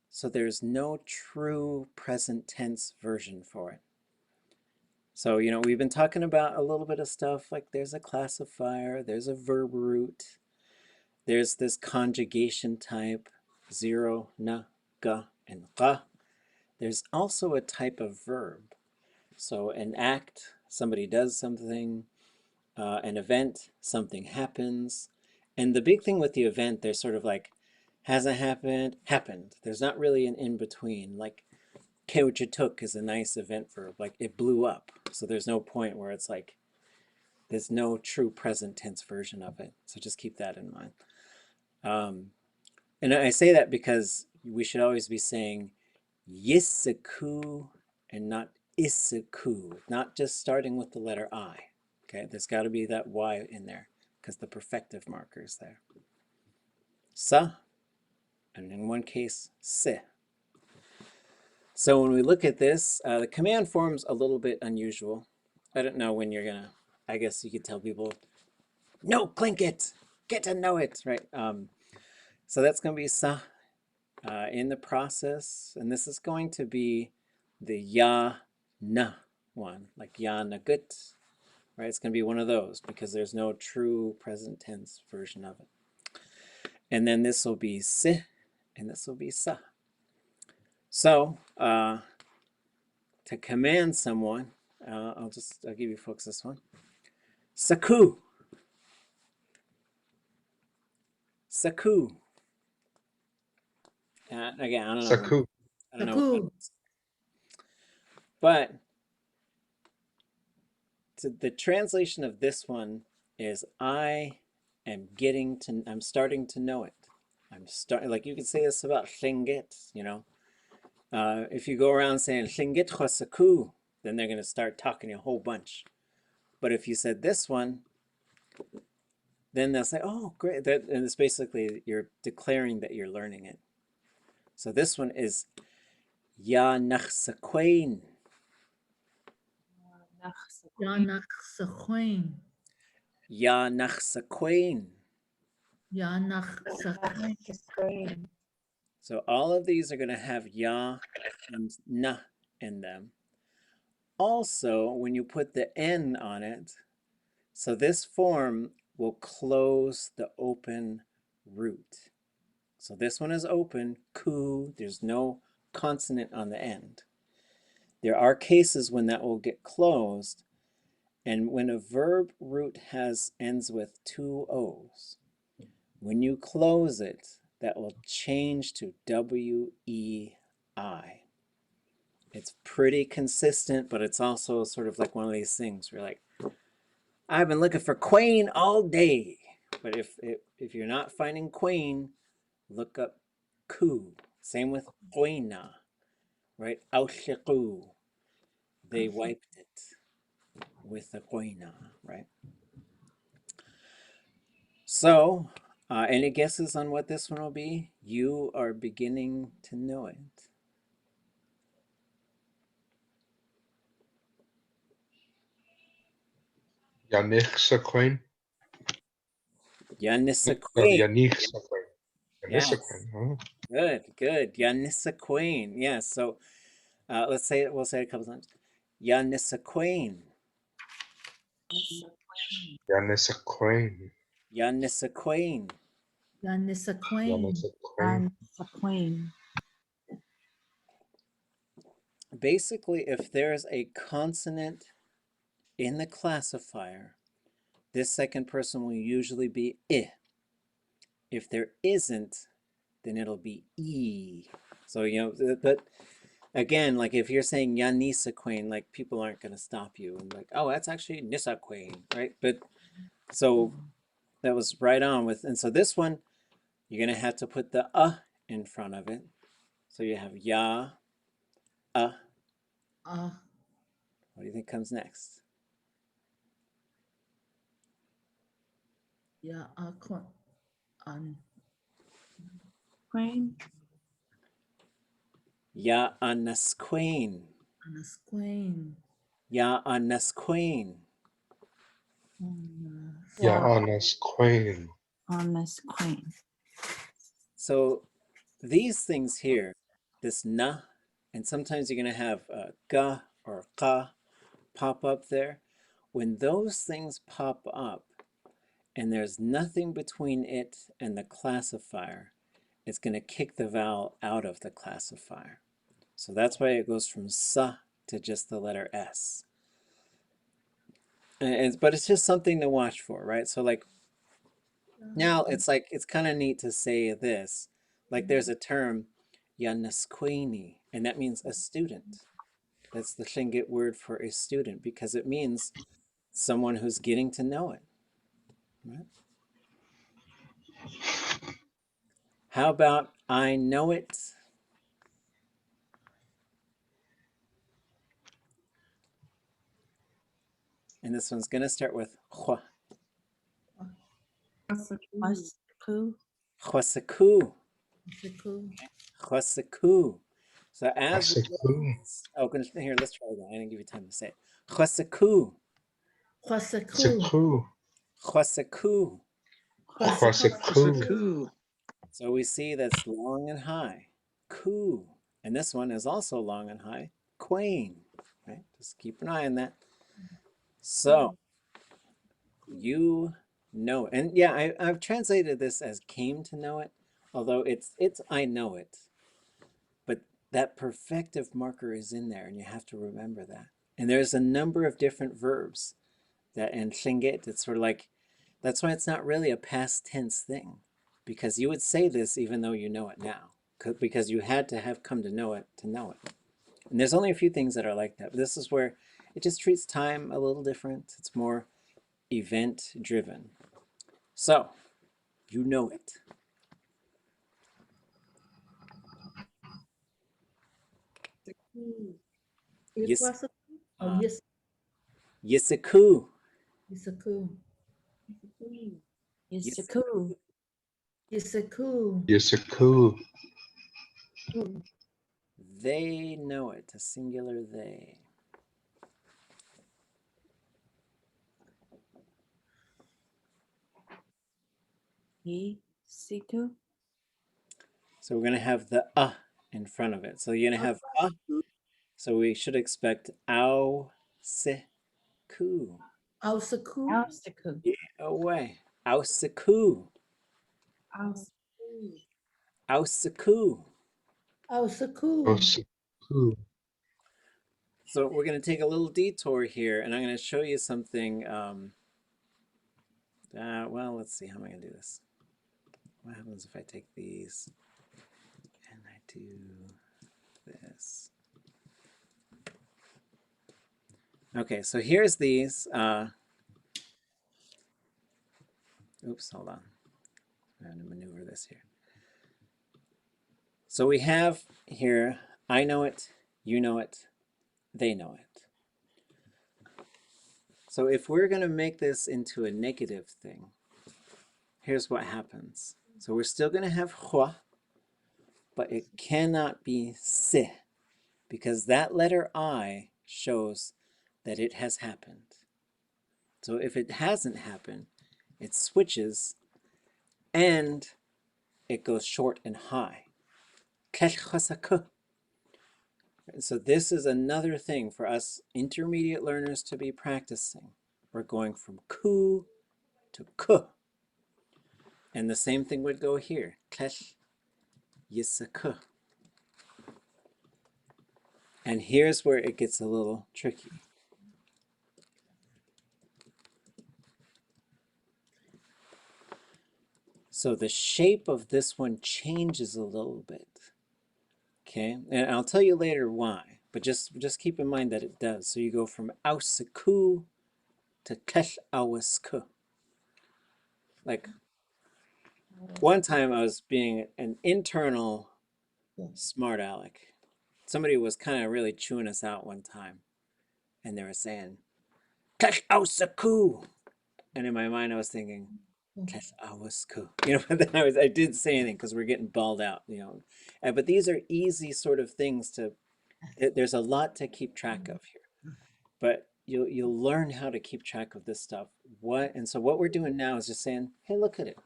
so there's no true present tense version for it. So, you know, we've been talking about a little bit of stuff like there's a classifier, there's a verb root, there's this conjugation type, 0, na, ga, and ga. There's also a type of verb. So an act, somebody does something, an event, something happens. And the big thing with the event, there's sort of like, hasn't happened, happened. There's not really an in-between. Like, took is a nice event verb, like it blew up. So there's no point where it's like, there's no true present tense version of it. So just keep that in mind. And I say that because we should always be saying yisaku and not isaku, not just starting with the letter I. Okay, there's got to be that Y in there because the perfective marker is there. Sa, and in one case, si. So when we look at this, the command form's a little bit unusual. I don't know when you're gonna, I guess you could tell people, no, Tlingit, get to know it, right? So that's gonna be sa in the process, and this is going to be the ya, na one, like ya na gut, right? It's gonna be one of those because there's no true present tense version of it. And then this will be si, and this will be sa. So, to command someone, I'll give you folks this one. Saku. Saku. Again, I don't know. Saku. I don't know. Saku. But the translation of this one is I'm starting to know it. Like you could say this about Tlingit, you know. If you go around saying Tlingit Saku, then they're going to start talking a whole bunch. But if you said this one, then they'll say, oh, great. And it's basically, you're declaring that you're learning it. So this one is Yanasquini. Yanasquini. Yanasquini. Yanasquini. So all of these are going to have ya and na in them. Also, when you put the N on it, so this form will close the open root. So this one is open, ku, there's no consonant on the end. There are cases when that will get closed, and when a verb root ends with two O's, when you close it, that will change to W-E-I. It's pretty consistent, but it's also sort of like one of these things where like, I've been looking for queen all day. But if you're not finding queen, look up ku. Same with quina, right? Aax'w. They wiped it with the quina, right? So, any guesses on what this one will be? You are beginning to know it. Yanasquini. Yanasquini. Yanasquini. Yes. Yanasquini. Good. Yanasquini. Yes. So let's say it. We'll say it a couple times. Yanasquini. Yanasquini. Yanasquini. Yanasquini. Queen. basically, if there's a consonant in the classifier, this second person will usually be I. If there isn't, then it'll be E. So, but again, like if you're saying Yanasquini, like people aren't going to stop you and like, oh, that's actually Nisquini, right? But so that was right on with, and so this one, you're going to have to put the in front of it. So you have Ya, What do you think comes next? Yeah, Queen. Yanasquini. Yanasquini. Yanasquini. Yanasquini. Yanasquini. So these things here, this na, and sometimes you're going to have ga or ka pop up there. When those things pop up and there's nothing between it and the classifier, it's going to kick the vowel out of the classifier. So that's why it goes from sa to just the letter S. But it's just something to watch for, right? So like now it's like, it's kind of neat to say this. Like there's a term, Yanasquini, and that means a student. That's the Tlingit word for a student because it means someone who's getting to know it. Right? How about I know it? And this one's going to start with hua. Aax'w. Huasaku. Aax'w. Huasaku. So as we Aax'w. here, let's try that. I didn't give you time to say it. Huasaku. Huasaku. Huasaku. Aax'w. So we see that's long and high. Ku. And this one is also long and high. Quain. Right? Just keep an eye on that. So you know, and yeah, I've translated this as came to know it, although it's I know it. But that perfective marker is in there, and you have to remember that. And there's a number of different verbs that in Tlingit, it's sort of like, that's why it's not really a past tense thing, because you would say this even though you know it now, because you had to have come to know it to know it. And there's only a few things that are like that. But this is where it just treats time a little different. It's more event driven. So, you know it. Yes. Huasaku. Oh, yes. Yisaku. Yisaku. Yisaku. Yisaku. Yisaku. They know it. A singular they. Yisiku. So we're going to have the in front of it. So you're going to have So we should expect aax'w. Ausaku. Aax'w. Away. Aax'w. Aax'w. Ausaku. Aax'w. So we're going to take a little detour here, and I'm going to show you something. Well, let's see. How am I going to do this? What happens if I take these and I do this? Okay, so here's these. Oops, hold on. I'm going to maneuver this here. So we have here, I know it, you know it, they know it. So if we're going to make this into a negative thing, here's what happens. So we're still going to have hua, but it cannot be se, because that letter I shows that it has happened. So if it hasn't happened, it switches and it goes short and high. So this is another thing for us intermediate learners to be practicing. We're going from ku to ku. And the same thing would go here. Klesh yisaku. And here's where it gets a little tricky. So the shape of this one changes a little bit. Okay, and I'll tell you later why, but just keep in mind that it does. So you go from aax'w to tl'aw's'w. Like one time I was being an internal smart aleck. Somebody was kind of really chewing us out one time, and they were saying tl'aw's'w, and in my mind I was thinking tl'aw's'w. You know, but then I didn't say anything because we're getting balled out. You know, but these are easy sort of things to. There's a lot to keep track of here, but you'll learn how to keep track of this stuff. So what we're doing now is just saying, hey, look at it,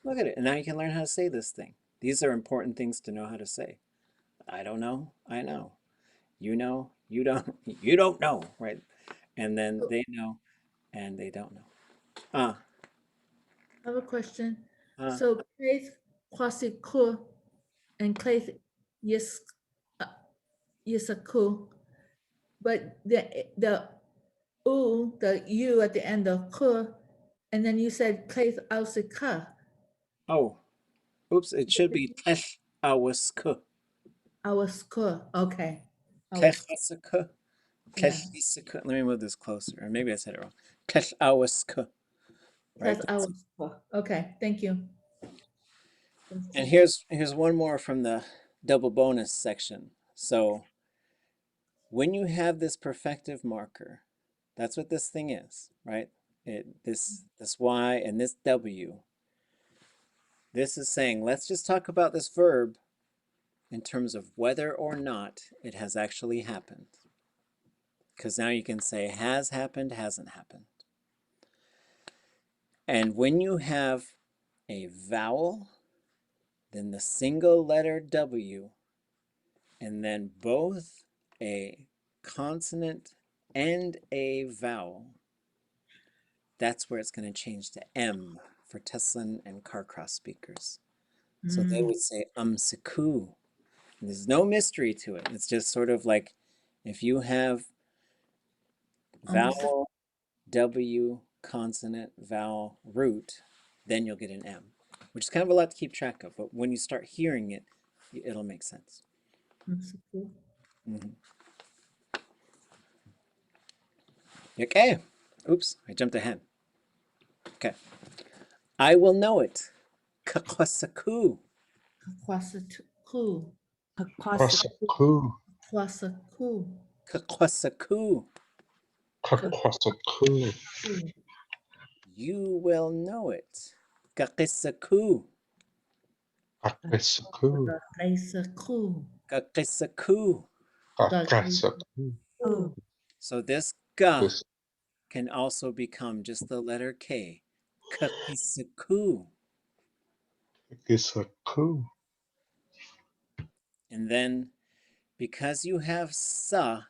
and now you can learn how to say this thing. These are important things to know how to say. I don't know, I know. You know, you don't, you don't know, right? And then they know, and they don't know. I have a question. Uh, So Kleith Kwasiku and Kleith Yisaku, but the U, the U at the end of Ku, and then you said Kleith Ausika. oh, oops, it should be tl'aw's'w. Ausku. Okay. Tl'aw's'w. Yeah. Let me move this closer, or maybe I said it wrong. Tl'aw's'w. Right. That's Ausku. Okay, thank you. And here's one more from the double bonus section. So when you have this perfective marker, that's what this thing is, right? This Y and this W. This is saying, let's just talk about this verb in terms of whether or not it has actually happened. Because now you can say has happened, hasn't happened. And when you have a vowel, then the single letter W, and then both a consonant and a vowel, that's where it's going to change to M for Teslin and Carcross speakers. So they would say siku. There's no mystery to it. It's just sort of like if you have vowel, W, consonant, vowel, root, then you'll get an M, which is kind of a lot to keep track of. But when you start hearing it, it'll make sense. Okay. Oops, I jumped ahead. Okay. I will know it. Kakwasaku. Kwasiku. Kwasaku. Kwasiku. Kakwasaku. Kwasaku. You will know it. Kakisaku. Kwasaku. Kwasiku. Kakisaku. Kwasaku. So this ga This can also become just the letter K. Kakisaku. is a coup. And then because you have sa,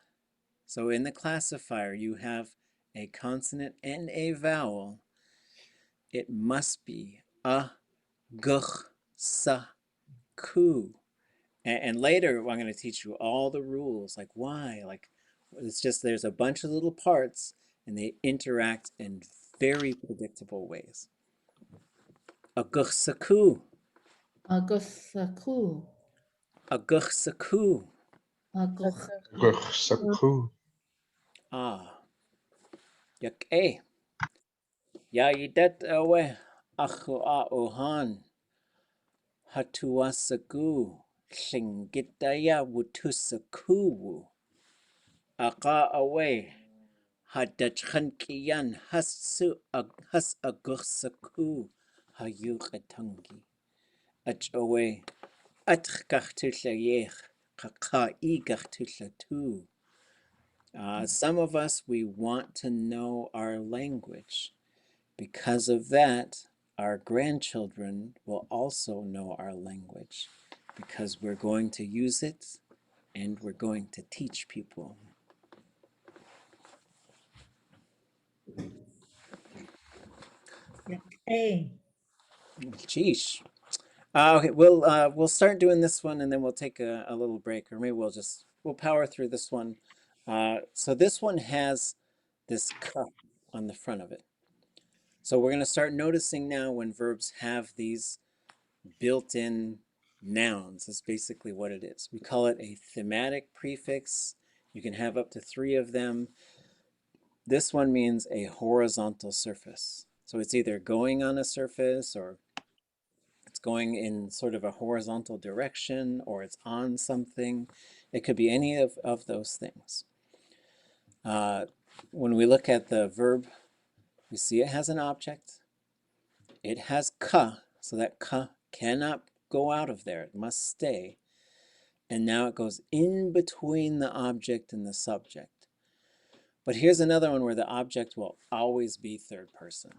so in the classifier you have a consonant and a vowel, it must be a, guh, sa, ku. And later I'm going to teach you all the rules, like why, like it's just there's a bunch of little parts and they interact in very predictable ways. A guh, sa, ku. Agusaku. A guh, sa, ku. Kwasaku. Ah. Yak eh. Ya yidat awe. Achu a ohan. Hatuasagu. Tlingitaya wutusakuwu. Aqa awe. Hadachkankiyan has agursaku. Hayukatangi. Ach awe. Atchkartulayech. Kaka igartulatu. Some of us, we want to know our language. Because of that, our grandchildren will also know our language because we're going to use it and we're going to teach people. Hey. Geesh. Okay, we'll start doing this one and then we'll take a little break, or maybe we'll just we'll power through this one. So this one has this ka on the front of it. So we're going to start noticing now when verbs have these built-in nouns. Is basically what it is. We call it a thematic prefix. You can have up to 3 of them. This one means a horizontal surface. So it's either going on a surface, or it's going in sort of a horizontal direction, or it's on something. It could be any of those things. When we look at the verb, we see it has an object. It has ka, so that ka cannot go out of there. It must stay. And now it goes in between the object and the subject. But here's another one where the object will always be third person.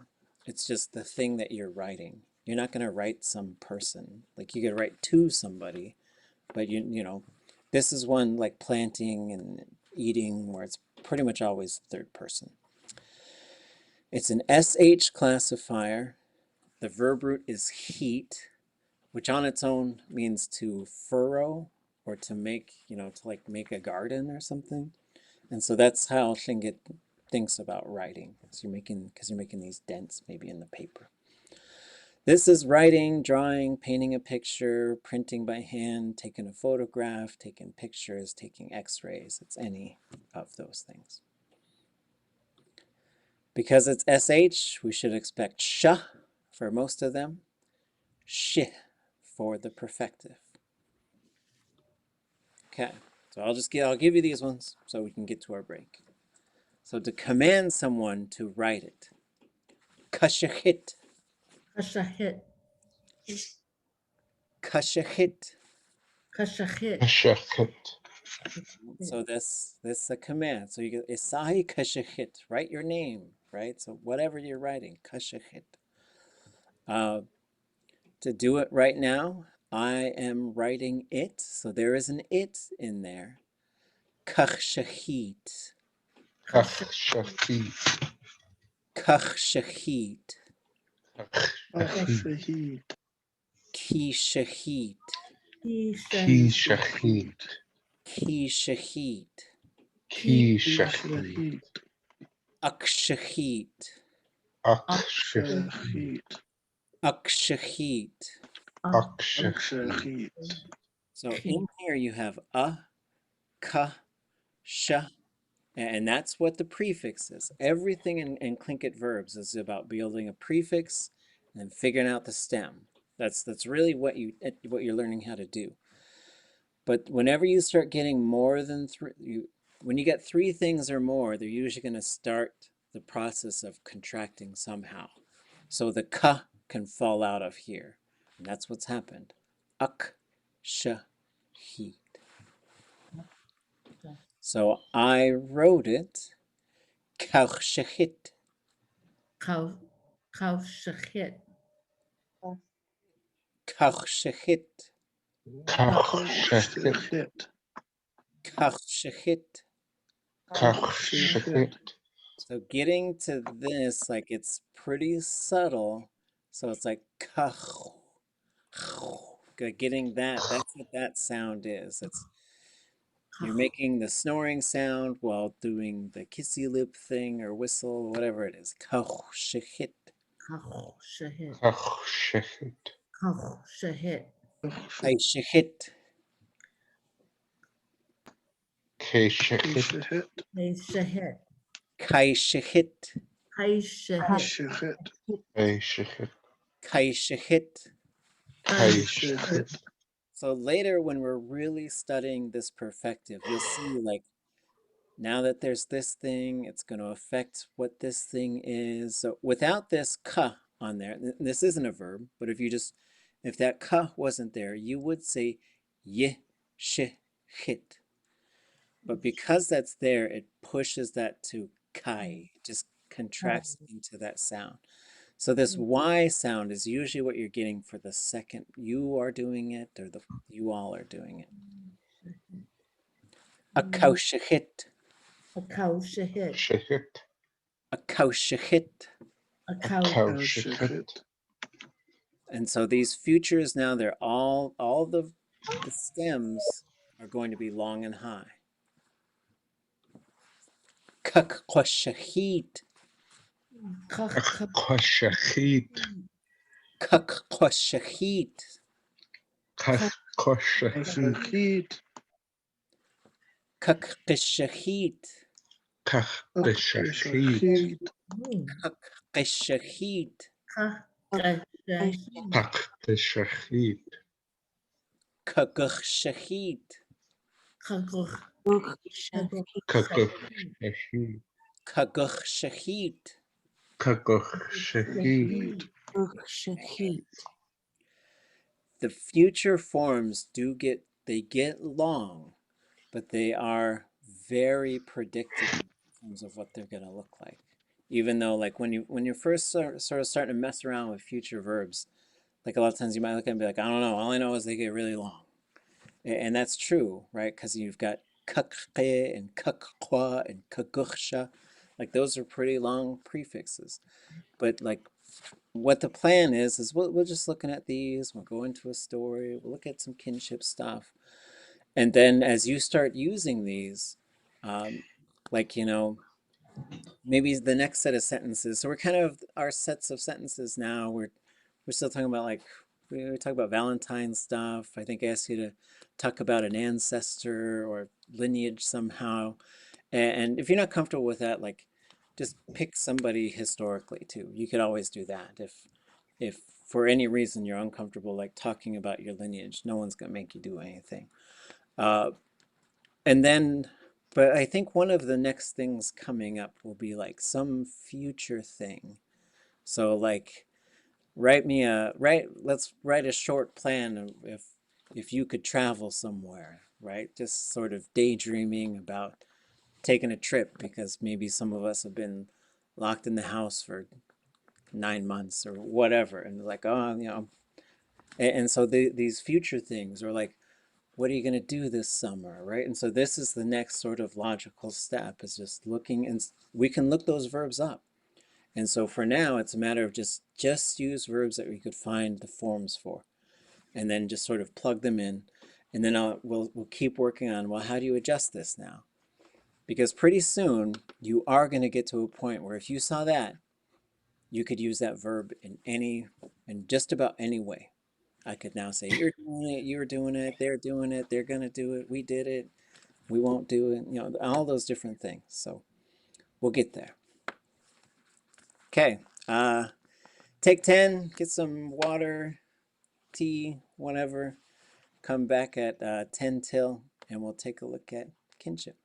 It's just the thing that you're writing. You're not going to write some person. Like you could write to somebody, but you know, this is one like planting and eating where it's pretty much always third person. It's an SH classifier. The verb root is heat, which on its own means to furrow or to make, you know, to like make a garden or something. And so that's how Tlingit thinks about writing. So because you're making these dents maybe in the paper. This is writing, drawing, painting a picture, printing by hand, taking a photograph, taking pictures, taking x-rays. It's any of those things. Because it's SH, we should expect sh for most of them, sh for the perfective. Okay, so I'll give you these ones so we can get to our break. So to command someone to write it, kashahit, Kashahit, kashahit. kashahit. Kashakit. So this is a command. So you get isahi kashahit, write your name, right? So whatever you're writing, kashahit. To do it right now, I am writing it. So there is an it in there. Kashahit, Kashakit. kashahit, Kashahit. kishahit, Kishahit, Kishahit. kishahit, Kishahit. akshahit, Akshahit. akshahit. Akshahit. So in here you have a, ka, sha, and that's what the prefix is. Everything in Tlingit verbs is about building a prefix and figuring out the stem. That's really what you're learning how to do. But whenever you start getting more than 3, when you get 3 things or more, they're usually going to start the process of contracting somehow. So the ka can fall out of here. And that's what's happened. Ak, sha, heat. So I wrote it. Kaushahit. Kashahit, Kaushahit. Kashahit. Kaushahit. Kashahit. So getting to this, like it's pretty subtle. So it's like kach. Getting that, that's what that sound is. It's you're making the snoring sound while doing the kissy lip thing or whistle, whatever it is. Kaushahit. kashahit, Kashahit. kashahit, Kaishahit. Kashahit. kashahit, Kaishahit. kashahit, Kashahit. Kaishahit. Kashahit. So later when we're really studying this perfective, you'll see like now that there's this thing, it's going to affect what this thing is. So without this ka on there, this isn't a verb, but if that ka wasn't there, you would say ye, she, hit. But because that's there, it pushes that to kai, it just contracts into that sound. So this Y sound is usually what you're getting for the second you are doing it or you all are doing it. Akaushahit. kashahit, Kashahit. Akaushahit. Kashahit. And so these futures now, they're all the stems are going to be long and high. Kakquashahit. Kachkoshachit. Kakquashahit. Kachkoshachit. Shahid. Kakqishahit. Kachkoshachit. Shahid. Kakqishahit. Kachkoshachit. Kagushahit. Kakoshachit. Kagushahit. Kakoshachit. Shahid. The future forms they get long, but they are very predictable in terms of what they're going to look like. Even though, like, when you're first sort of starting to mess around with future verbs, like a lot of times you might look at it and be like, I don't know, all I know is they get really long. And that's true, right? Because you've got kakqe and kakqwa and kaguksha. Like, those are pretty long prefixes. But like, what the plan is we're just looking at these, we'll go into a story, we'll look at some kinship stuff. And then as you start using these, like, maybe the next set of sentences. So we're kind of, our sets of sentences now, we're still talking about, like, we talk about Valentine's stuff. I think I asked you to talk about an ancestor or lineage somehow. And if you're not comfortable with that, like, just pick somebody historically too. You could always do that. If for any reason you're uncomfortable, like, talking about your lineage, no one's gonna make you do anything. And then, but I think one of the next things coming up will be like some future thing. So like, let's write a short plan of if you could travel somewhere, right? Just sort of daydreaming about taking a trip, because maybe some of us have been locked in the house for 9 months or whatever, and like, oh, and so these future things, or like, what are you going to do this summer, right? And so this is the next sort of logical step, is just looking, and we can look those verbs up. And so for now, it's a matter of just use verbs that we could find the forms for, and then just sort of plug them in. And then we'll keep working on, well, how do you adjust this now? Because pretty soon you are going to get to a point where if you saw that, you could use that verb in just about any way. I could now say, you're doing it, you're doing it, they're doing it, they're going to do it, we did it, we won't do it, all those different things. So we'll get there. Okay, take 10, get some water, tea, whatever. Come back at 10 till, and we'll take a look at kinship.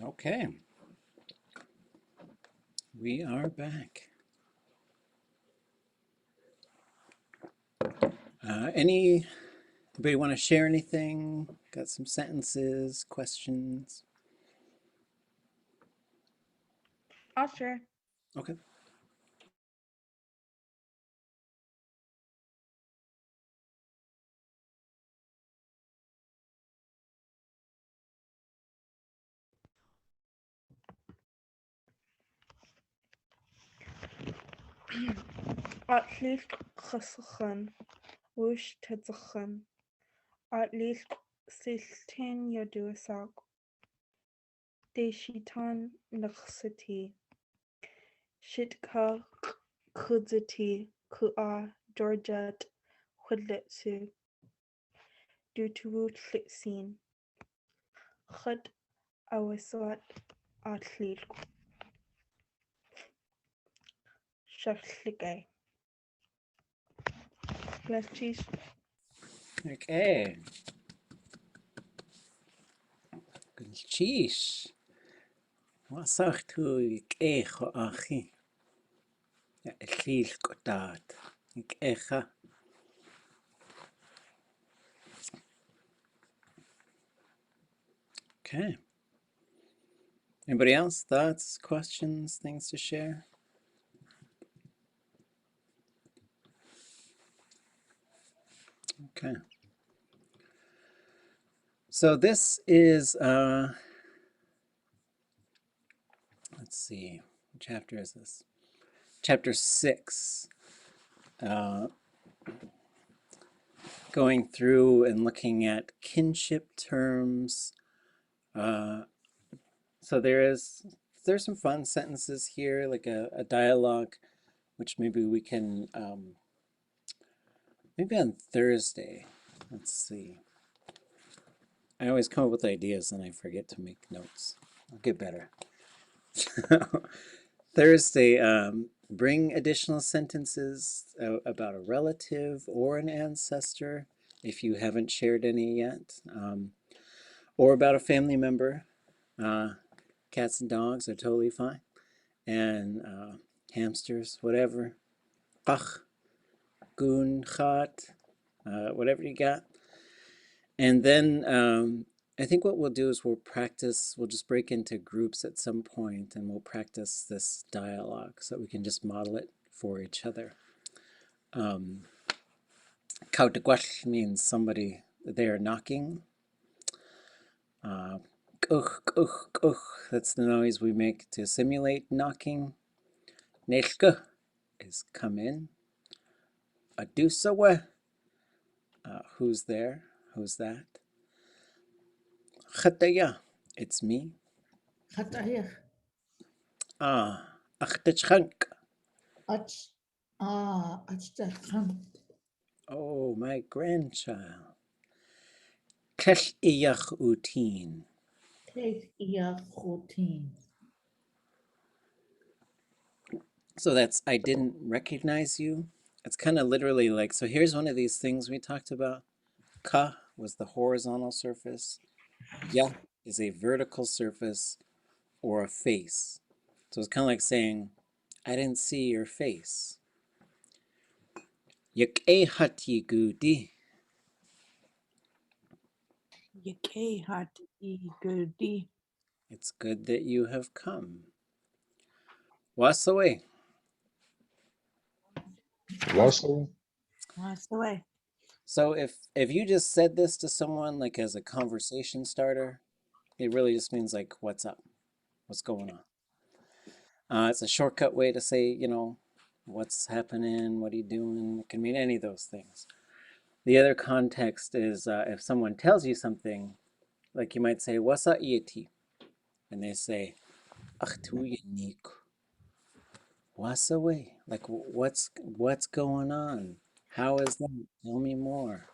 Okay. We are back. Anybody want to share anything? Got some sentences, questions? I'll share. Okay. At least chyschan, whoosh tedzachan. At least 16 yaduasak. De shitan naxati. Shitka kudzati kua Georgiat Hudletsu. Due to Tlitsin. Chud awasat atlit. Shaflige. Bless cheese. Okay. Sheesh. Wat zegt u ik ego achi? Ja, het lief kodaat. Ik ega. Okay. Anybody else? Thoughts, questions, things to share? Okay. So this is, let's see, what chapter is this? Chapter 6. Going through and looking at kinship terms. So there's some fun sentences here, like a dialogue, which maybe we can, maybe on Thursday. Let's see. I always come up with ideas and I forget to make notes. I'll get better. Thursday, bring additional sentences about a relative or an ancestor, if you haven't shared any yet, or about a family member. Cats and dogs are totally fine, and hamsters, whatever. Ach, goon, chat, whatever you got. And then I think what we'll do is we'll just break into groups at some point and we'll practice this dialogue so that we can just model it for each other. Kautagwach means somebody, they are knocking. That's the noise we make to simulate knocking. Nelke is come in. Adusawe, who's there? Who's that? Chataya, it's me. Chatayach. Achtachunk. Achta. Oh, my grandchild. Klesh iyach utin. Take your routine. So that's, I didn't recognize you. It's kind of literally like, so here's one of these things we talked about. Ka was the horizontal surface. Ya is a vertical surface or a face. So it's kind of like saying, I didn't see your face. Yake hati gudi. Yake hat e gudi. It's good that you have come. Wasaway. Wassel, That's the way. So if you just said this to someone like as a conversation starter, it really just means like, what's up? What's going on? It's a shortcut way to say, you know, what's happening, what are you doing? It can mean any of those things. The other context is if someone tells you something, like you might say, what's up, yeti? And they say, ach tu yanik. What's away? Like, what's going on? How is that? Tell me more.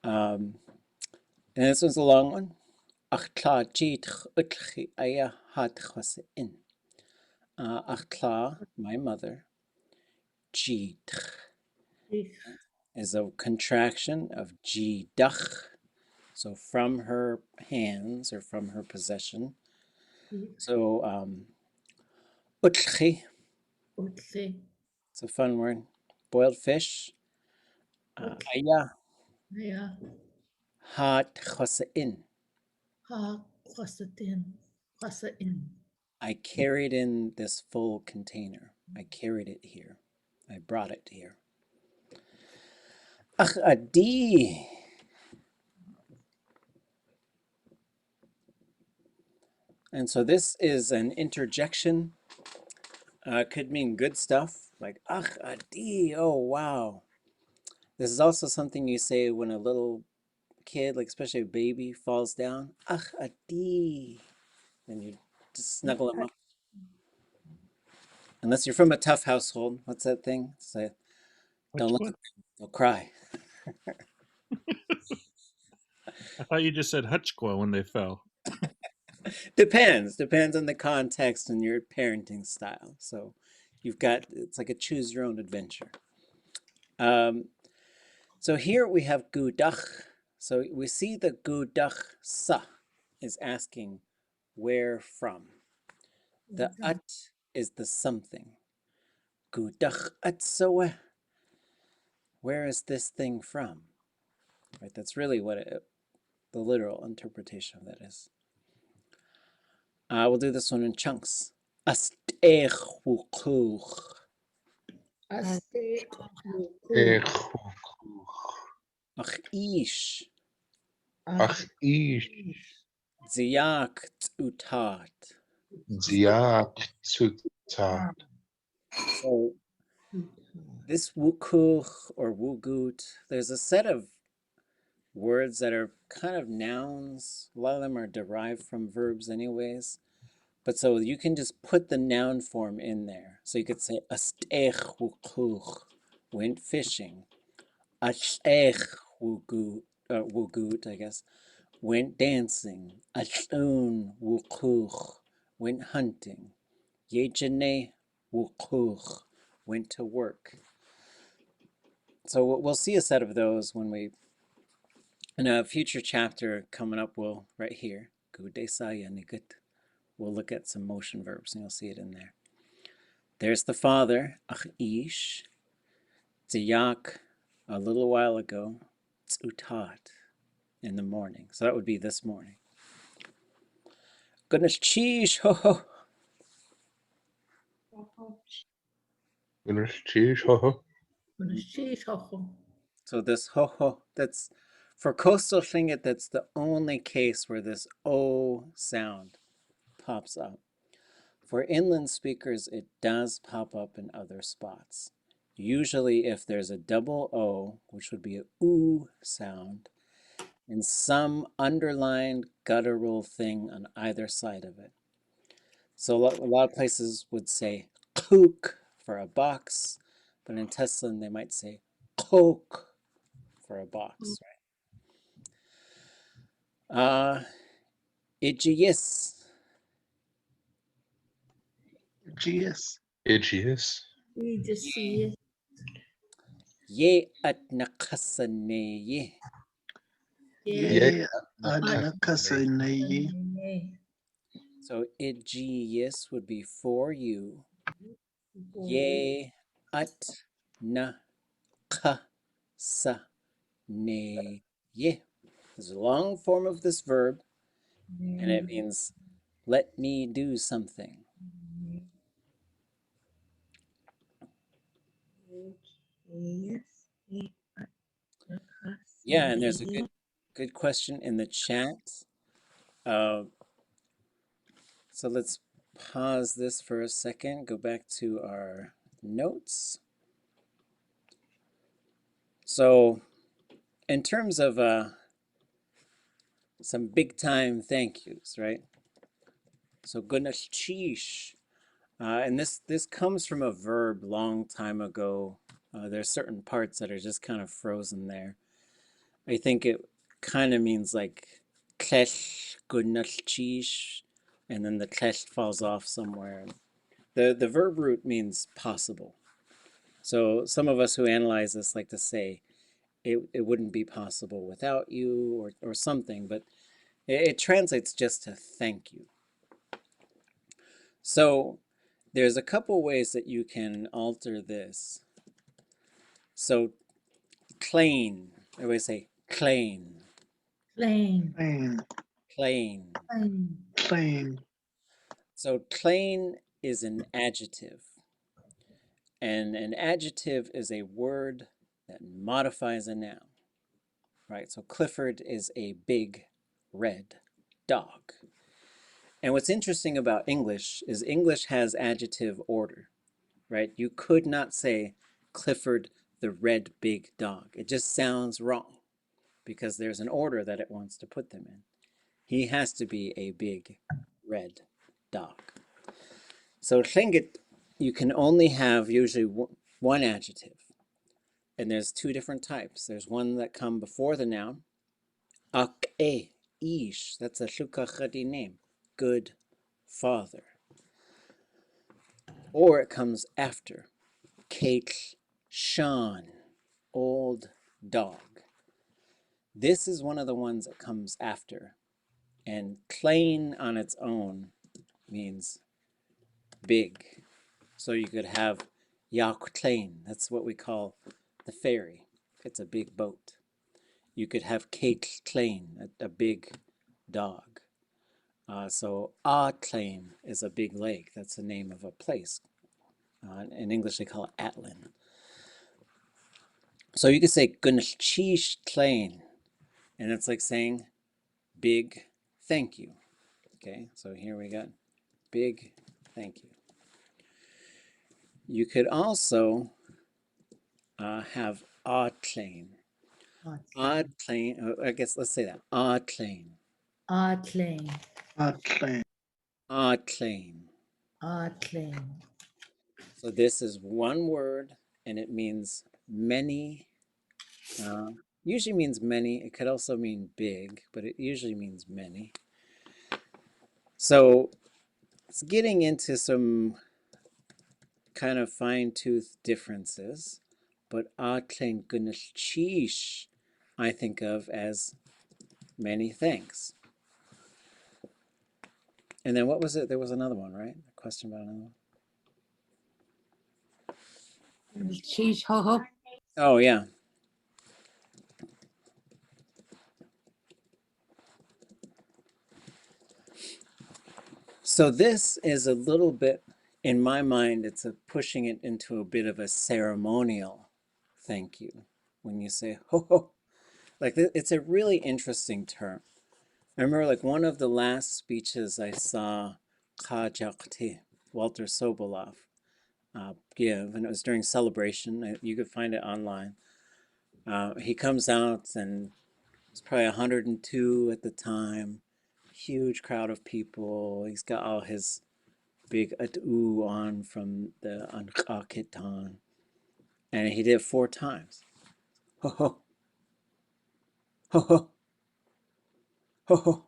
And this one's a long one. Achtla aya hat in. Achtla, my mother. Jit is a contraction of jidach. So from her hands or from her possession. So utchi, Utsi. it's a fun word. Boiled fish. Aya Yeah. hat chosein. Ha kwasatin. Kwasain. I carried in this full container. I carried it here. I brought it here. Ach adi. And so this is an interjection. Could mean good stuff, like ach adi. Oh wow. This is also something you say when a little kid, like especially a baby, falls down. Ach adi. And you just snuggle them up. Unless you're from a tough household. What's that thing? Say, don't look at them. They'll cry. I thought you just said hutchqua when they fell. Depends on the context and your parenting style. So you've got, it's like a choose your own adventure. So here we have gudach. So we see the gudach sa is asking where from. The at is the something. Gudach atsoe. Where is this thing from? Right, that's really what the literal interpretation of that is. We'll do this one in chunks. Astechwukuch. Aste. Ach ish. Ach ish. Ziak utat. Ziak zutat. So this wukuch or wugut, there's a set of words that are kind of nouns. A lot of them are derived from verbs anyways. But so you can just put the noun form in there. So you could say astech wukuch, went fishing. Ashech wugut, I guess, went dancing. Ashun wukuch, went hunting. Yejene wukuch, went to work. So we'll see a set of those when we, in a future chapter coming up, right here, we'll look at some motion verbs and you'll see it in there. There's the father, ach ish, ziyak, a little while ago, tzutat, in the morning. So that would be this morning. Goodness, cheese, ho ho. So this ho ho, that's for coastal Tlingit, that's the only case where this O sound pops up. For inland speakers, it does pop up in other spots. Usually if there's a double O, which would be a oo sound, and some underlined guttural thing on either side of it. So a lot of places would say kook for a box, but in Teslan they might say coke for a box, right? Ijiyis. Itchiest. Itchiest. We just see Ye at nakasaneye. Ye it. So ijiyis would be for you. Ye at nakasaneye. There's a long form of this verb, and it means let me do something. Yeah, and there's a good question in the chat. So let's pause this for a second, go back to our notes. So in terms of some big time thank yous, right? So goodness cheesh. And this comes from a verb long time ago. There's certain parts that are just kind of frozen there. I think it kind of means like klesh goodness cheesh, and then the klesh falls off somewhere. The verb root means possible. So some of us who analyze this like to say it wouldn't be possible without you or something, but it translates just to thank you. So there's a couple ways that you can alter this. So clean, everybody say clean, Plain, Plain. clean. plain, Plain. So clean is an adjective. And an adjective is a word that modifies a noun, right? So Clifford is a big red dog. And what's interesting about English is English has adjective order, right? You could not say Clifford the red big dog. It just sounds wrong because there's an order that it wants to put them in. He has to be a big red dog. So Tlingit, you can only have usually one adjective. And there's two different types. There's one that come before the noun. Aax'w, ish, that's a shukachadi name. Good father. Or it comes after. Kate, Sean, old dog. This is one of the ones that comes after. And plain on its own means big. So you could have Yachtlain, that's what we call the ferry. It's a big boat. You could have Kate Tlain, a big dog. So aax'w is a big lake. That's the name of a place. In English, they call it Atlin. So you could say Gunchish Tlain, and it's like saying big thank you. Okay, so here we got big thank you. You could also have aax'w. Aax'w, I guess let's say that. Aax'w. plain, Plain. Aax'w. plain. So this is one word, and it means many. Usually means many. It could also mean big, but it usually means many. So it's getting into some kind of fine-tooth differences, but aax'w gunashish I think of as many thanks. And then what was it? There was another one, right? A question about another one. Cheese, ho ho. Oh, yeah. So this is a little bit, in my mind, it's pushing it into a bit of a ceremonial thank you. When you say ho ho, like it's a really interesting term. I remember like one of the last speeches I saw Kajakti, Walter Sobolov, give, and it was during Celebration. You could find it online. He comes out, and it's probably 102 at the time. Huge crowd of people. He's got all his big aax'w on from the Ankakitan. And he did it 4 times. Ho ho. Ho ho. Ho ho.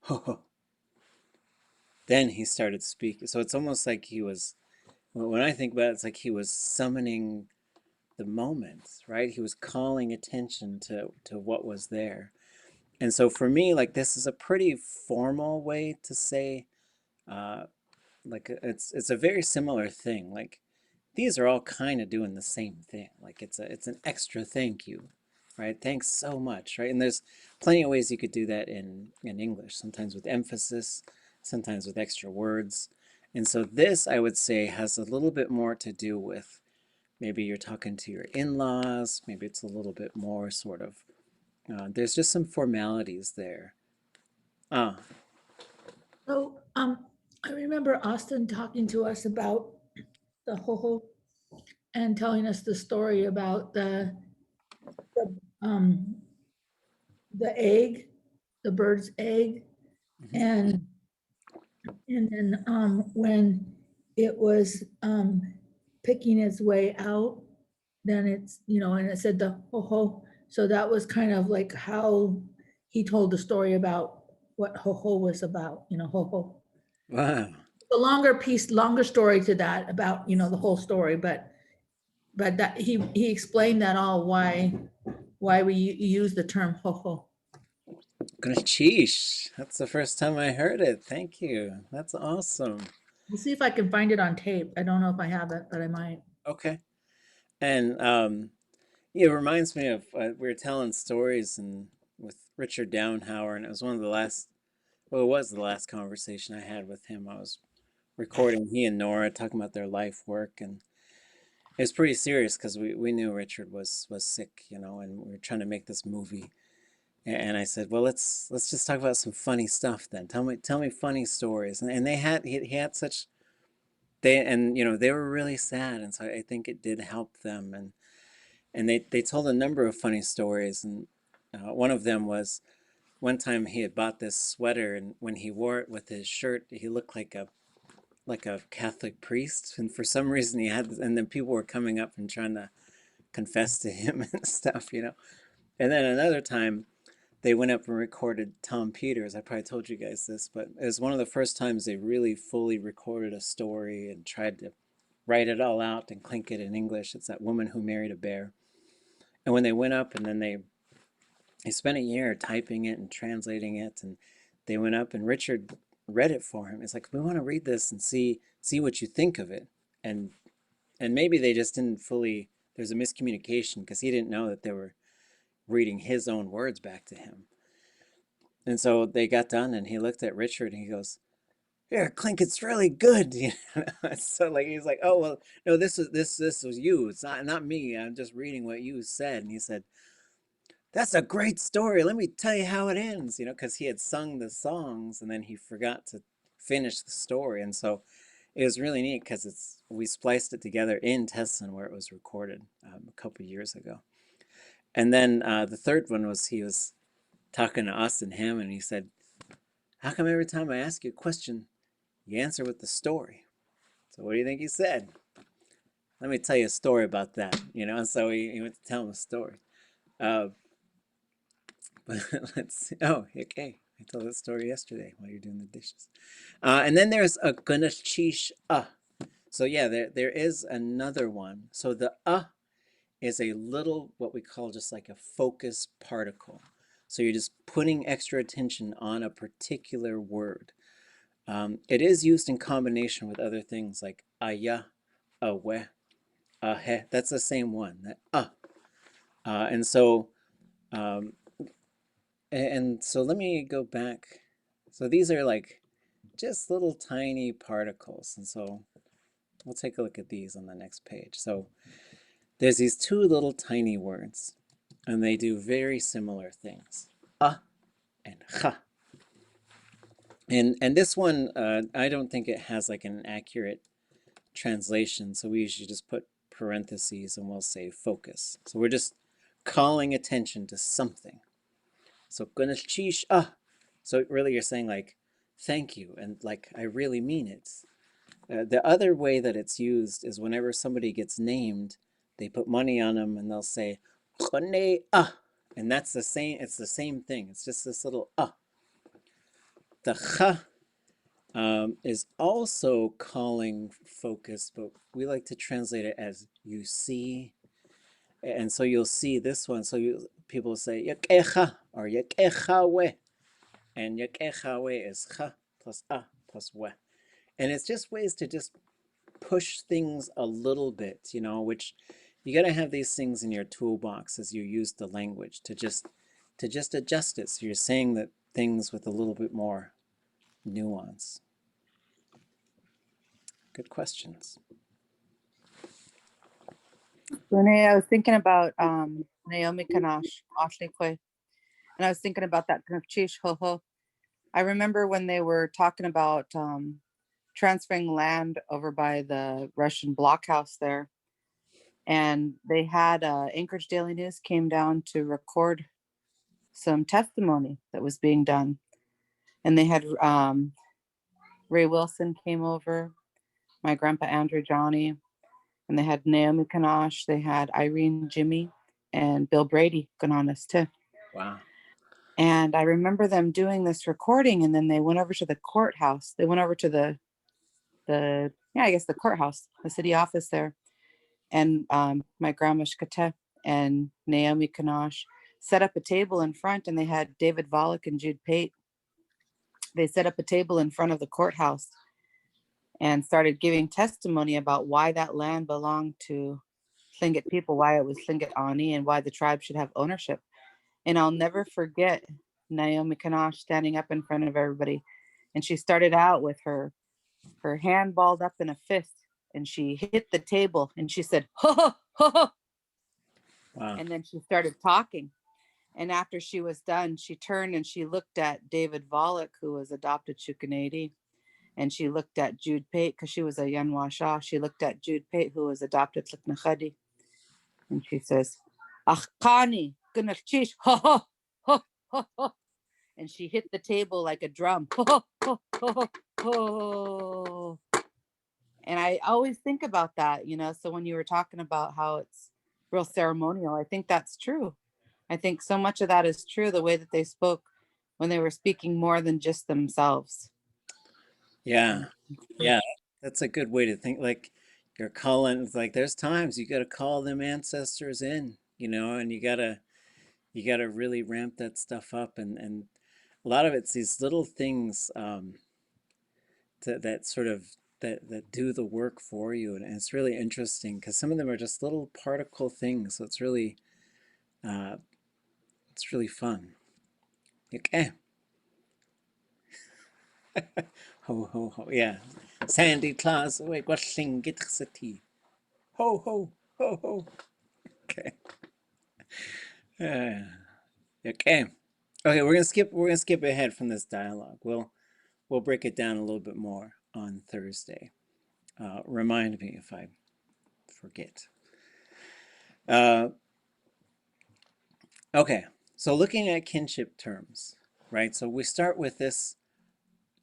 Ho ho. Then he started speaking. So it's almost like he was, when I think about it, it's like he was summoning the moment, right? He was calling attention to what was there. And so for me, like this is a pretty formal way to say, like it's a very similar thing. Like these are all kind of doing the same thing. Like it's an extra thank you, right? Thanks so much, right? And there's plenty of ways you could do that in English, sometimes with emphasis, sometimes with extra words. And so this, I would say, has a little bit more to do with maybe you're talking to your in-laws, maybe it's a little bit more sort of, there's just some formalities there. So, I remember Austin talking to us about the ho-ho and telling us the story about um, the egg, the bird's egg. Mhm. And then, when it was, picking its way out, then it's, and it said the ho-ho. So that was kind of like how he told the story about what ho-ho was about, ho-ho. Wow. A longer piece, longer story to that about, the whole story, but that he explained that all why we use the term ho-ho. Sheesh. That's the first time I heard it. Thank you. That's awesome. We'll see if I can find it on tape. I don't know if I have it, but I might. Okay. And yeah, it reminds me of we were telling stories and with Richard Downhauer, and it was one of the last, well, it was the last conversation I had with him. I was recording he and Nora talking about their life work, and it was pretty serious because we knew Richard was sick, you know, and we were trying to make this movie. And I said, well, let's just talk about some funny stuff then. Tell me funny stories. And they had he had such and you know they were really sad, and so I think it did help them. And they told a number of funny stories, and one of them was one time he had bought this sweater, and when he wore it with his shirt, he looked like a Catholic priest, and for some reason he had, and then people were coming up and trying to confess to him and stuff, you know. And then another time they went up and recorded Tom Peters. I probably told you guys this, but it was one of the first times they really fully recorded a story and tried to write it all out and clink it in English. It's that woman who married a bear. And when they went up and then they spent a year typing it and translating it, and they went up and Richard read it for him. It's like, we want to read this and see what you think of it. And maybe they just didn't fully, there's a miscommunication because he didn't know that they were reading his own words back to him. And so they got done and he looked at Richard and he goes, "Yeah, Clink, it's really good." You know? So like he's like, "Oh well, no, this was you. It's not me. I'm just reading what you said." And he said, "That's a great story. Let me tell you how it ends." You know, because he had sung the songs and then he forgot to finish the story. And so it was really neat because we spliced it together in Tesson where it was recorded a couple years ago. And then the third one was he was talking to Austin Hammond, and he said, "How come every time I ask you a question, you answer with the story?" So what do you think he said? "Let me tell you a story about that," you know. And so he went to tell him a story. But let's see. Oh, okay. I told that story yesterday while you're doing the dishes. And then there's a gunashish So yeah, there is another one. So the is a little, what we call just like a focus particle. So you're just putting extra attention on a particular word. It is used in combination with other things like aya, awe, ahe. That's the same one, that and so let me go back. So these are like just little tiny particles. And so we'll take a look at these on the next page. So there's these two little tiny words, and they do very similar things. And cha. And this one, I don't think it has like an accurate translation, so we usually just put parentheses and we'll say focus. So we're just calling attention to something. So gunashish So really you're saying like, thank you, and like, I really mean it. The other way that it's used is whenever somebody gets named, they put money on them and they'll say, and that's the same, it's the same thing. It's just this little The cha is also calling focus, but we like to translate it as you see. And so you'll see this one. So people say yakecha or yakechawe. And yakechawe is cha plus plus we. And it's just ways to just push things a little bit, you know, which you got to have these things in your toolbox as you use the language to just adjust it. So you're saying that things with a little bit more nuance. Good questions. Renee, I was thinking about Naomi Kanash, Ashley Kwe, and I was thinking about that kind of chish ho ho. I remember when they were talking about transferring land over by the Russian blockhouse there, and they had Anchorage Daily News came down to record some testimony that was being done, and they had Ray Wilson came over, my grandpa Andrew Johnny, and they had Naomi Kanash, they had Irene Jimmy, and Bill Brady going on this too. Wow. And I remember them doing this recording, and then they went over to the courthouse. They went over to the courthouse, the city office there. And my grandma Shkate and Naomi Kanash set up a table in front, and they had David Volek and Jude Pate. They set up a table in front of the courthouse and started giving testimony about why that land belonged to Tlingit people, why it was Tlingit Ani, and why the tribe should have ownership. And I'll never forget Naomi Kanash standing up in front of everybody. And she started out with her hand balled up in a fist, and she hit the table and she said, ho, ho, ho, ho. Wow. And then she started talking. And after she was done, she turned and she looked at David Volek, who was adopted Shukanadi. And she looked at Jude Pate, because she was a Yanwasha. She looked at Jude Pate, who was adopted Tliknachadi. And she says, Achkani, Gunarchish, ho, ho, ho, ho, ho. And she hit the table like a drum. Ho, ho, ho, ho, ho. And I always think about that, you know. So when you were talking about how it's real ceremonial, I think that's true. I think so much of that is true, the way that they spoke when they were speaking more than just themselves. Yeah. Yeah. That's a good way to think. Like you're calling, like there's times you got to call them ancestors in, you know, and you gotta really ramp that stuff up. And a lot of it's these little things that sort of that do the work for you. And it's really interesting because some of them are just little particle things. So it's really fun. Okay. Ho ho ho. Yeah. Sandy Claus. Wait, what thing get city? Ho ho ho ho. Okay. Okay. Okay, we're gonna skip ahead from this dialogue. We'll break it down a little bit more on Thursday. Remind me if I forget. Okay, so looking at kinship terms, right? So we start with this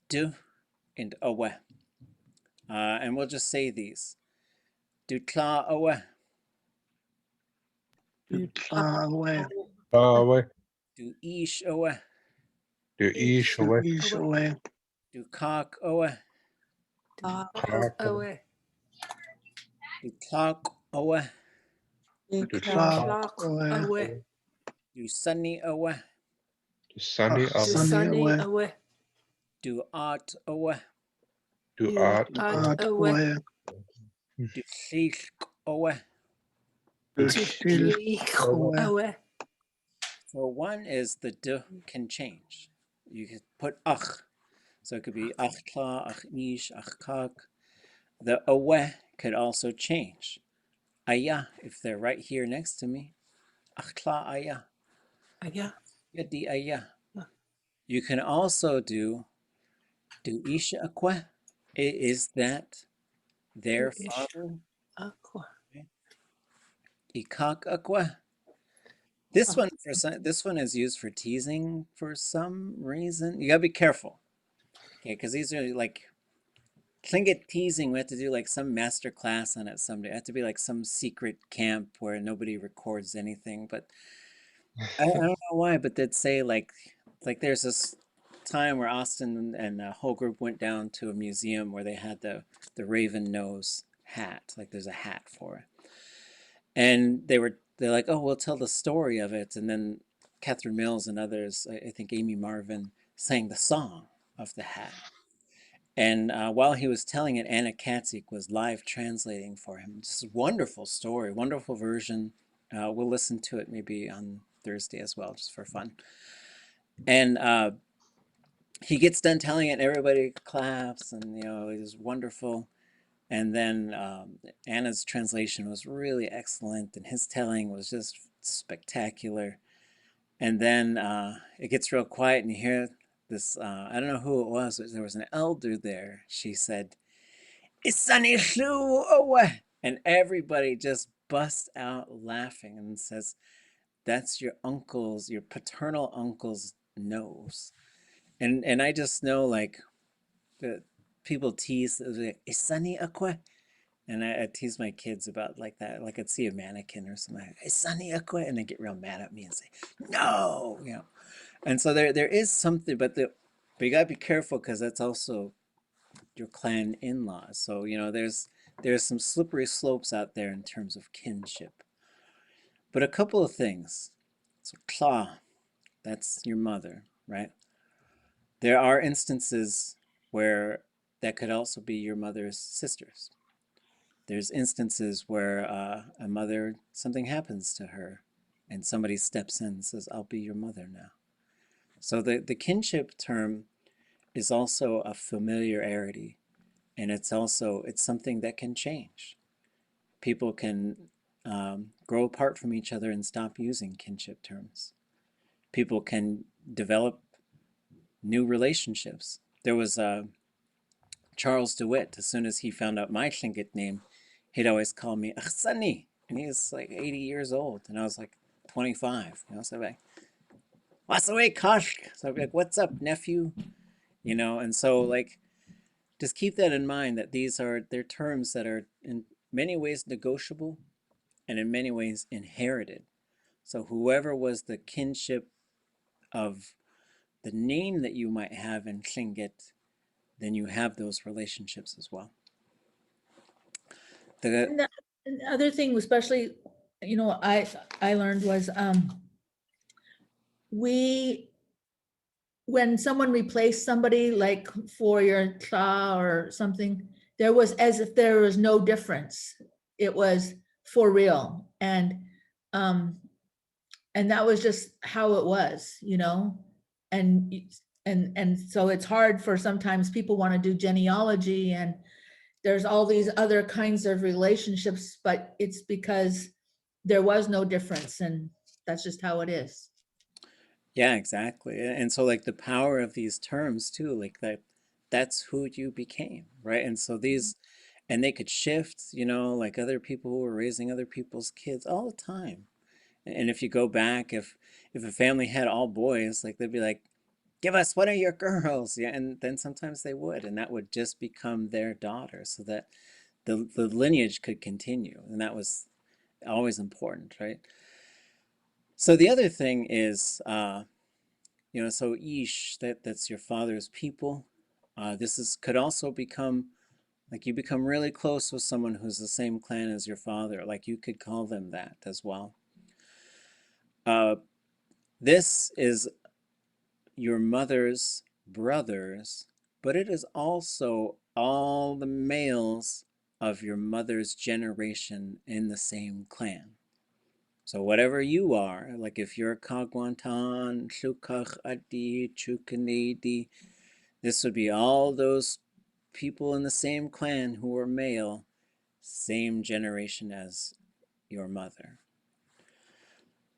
du and awe. And we'll just say these. Du tla awe. Away. Away. Du ish awe. Do ish away. East away. Du kak awe. Away. Du tlak awe. Do Clock away. away. Du sunny awe. Do Sunday Do away. sunny away. away. Du art awe. Do art. Art away. Du chilk awe. To Still leak away. away. So one is the du can change. You could put ach. So it could be ach tla, ach ish, ach kak. The awe could also change. Aya, if they're right here next to me. Ach tla aya. Yeah. Yadi aya. You can also do ish akwa. Is that their Do ish. father? Aqua. Ikak akwa. This one is used for teasing for some reason. You gotta be careful. Okay, because these are like Tlingit teasing. We have to do like some master class on it someday. It have to be like some secret camp where nobody records anything. But I don't know why, but they'd say like there's this time where Austin and a whole group went down to a museum where they had the raven nose hat. Like there's a hat for it, and they're like, oh, we'll tell the story of it, and then Catherine Mills and others, I think Amy Marvin, sang the song of the hat. And while he was telling it, Anna Katzik was live translating for him. Just a wonderful story, wonderful version. We'll listen to it maybe on Thursday as well, just for fun. And he gets done telling it, and everybody claps, and you know, it was wonderful. And then Anna's translation was really excellent, and his telling was just spectacular. And then it gets real quiet, and you hear this, I don't know who it was, but there was an elder there. She said, "Aax'w," and everybody just busts out laughing and says, that's your uncle's, your paternal uncle's nose. And I just know like the people tease, like, "Isani akwe?" And I tease my kids about like that. Like I'd see a mannequin or something, like, "Isani akwe?" And they get real mad at me and say, "No," you know. And so there is something, but you gotta be careful because that's also your clan in-laws. So you know there's some slippery slopes out there in terms of kinship. But a couple of things. So Tla, that's your mother, right? There are instances where that could also be your mother's sisters. There's instances where a mother, something happens to her and somebody steps in and says, I'll be your mother now. So the kinship term is also a familiarity, and it's something that can change. People can grow apart from each other and stop using kinship terms. People can develop new relationships. There was Charles DeWitt. As soon as he found out my Tlingit name, he'd always call me aax'w, and he was like 80 years old, and I was like 25. So I'd be like, what's the way, Kosh? So I'd be like, what's up, nephew? And so like, just keep that in mind, that they're terms that are in many ways negotiable and in many ways inherited. So whoever was the kinship of the name that you might have in Tlingit, then you have those relationships as well. And the other thing, especially, I learned was when someone replaced somebody, like for your tla or something, there was as if there was no difference. It was for real. And that was just how it was, and so it's hard for sometimes people want to do genealogy and there's all these other kinds of relationships, but it's because there was no difference and that's just how it is. Yeah, exactly. And so like the power of these terms too, like that's who you became, right? And so and they could shift, like other people who were raising other people's kids all the time. And if you go back, if a family had all boys, like they'd be like, give us one of your girls. Yeah, and then sometimes they would, and that would just become their daughter, so that the lineage could continue. And that was always important, right? So the other thing is, so ish, that's your father's people. Could also become, like you become really close with someone who's the same clan as your father. Like you could call them that as well. This is your mother's brothers, but it is also all the males of your mother's generation in the same clan. So whatever you are, like if you're Kagwantan, Shukach Adi, Chukanedi, this would be all those people in the same clan who are male, same generation as your mother.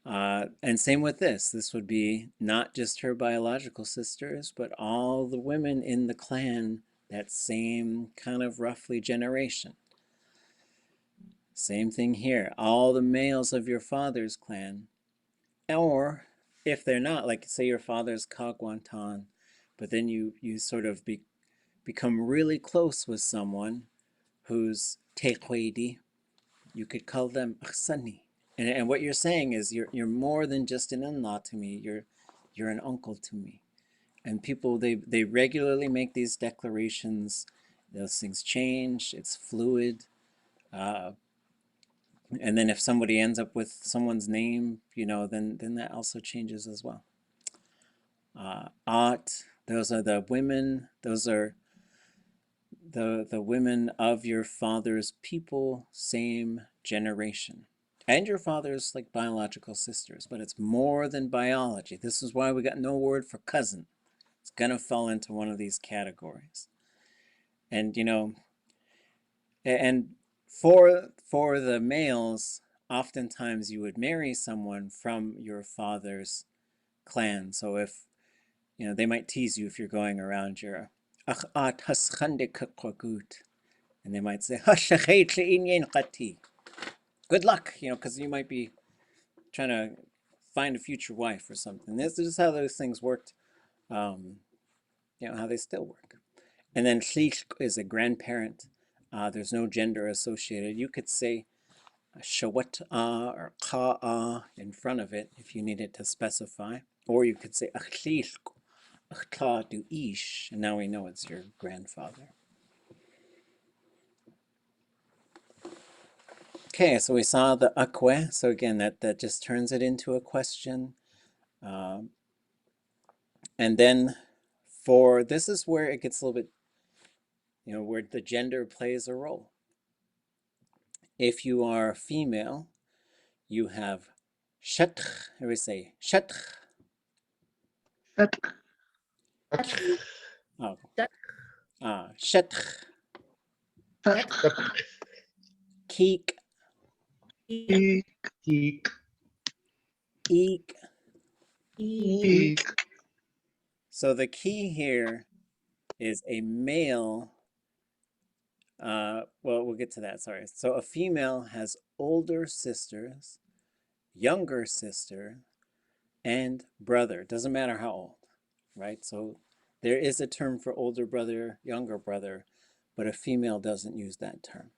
And same with this. This would be not just her biological sisters, but all the women in the clan, that same kind of roughly generation. Same thing here. All the males of your father's clan, or if they're not, like say your father's Kagwantan, but then you sort of become really close with someone who's Tekwedi, you could call them aax'w. And what you're saying is you're more than just an in-law to me. You're an uncle to me. And people, they regularly make these declarations. Those things change. It's fluid. And then if somebody ends up with someone's name, then that also changes as well. Those are the women. Those are the women of your father's people, same generation. And your father's like biological sisters, but it's more than biology. This is why we got no word for cousin. It's gonna fall into one of these categories. And and for the males, oftentimes you would marry someone from your father's clan. So if they might tease you if you're going around your and they might say good luck, because you might be trying to find a future wife or something. This is how those things worked, how they still work. And then tlishk is a grandparent. There's no gender associated. You could say shawat'a or ka'a in front of it if you needed to specify. Or you could say tlishk, chtla du ish, and now we know it's your grandfather. Okay, so we saw the aax'w. So again, that just turns it into a question. And then this is where it gets a little bit, where the gender plays a role. If you are female, you have shatr. How do we say shatr? Shatr. Oh, Shatr. shatr. Shatr. Keek, Eek. Eek. eek. Eek. So the key here is a male. Well, we'll get to that. Sorry. So a female has older sisters, younger sister, and brother. Doesn't matter how old, right? So there is a term for older brother, younger brother, but a female doesn't use that term.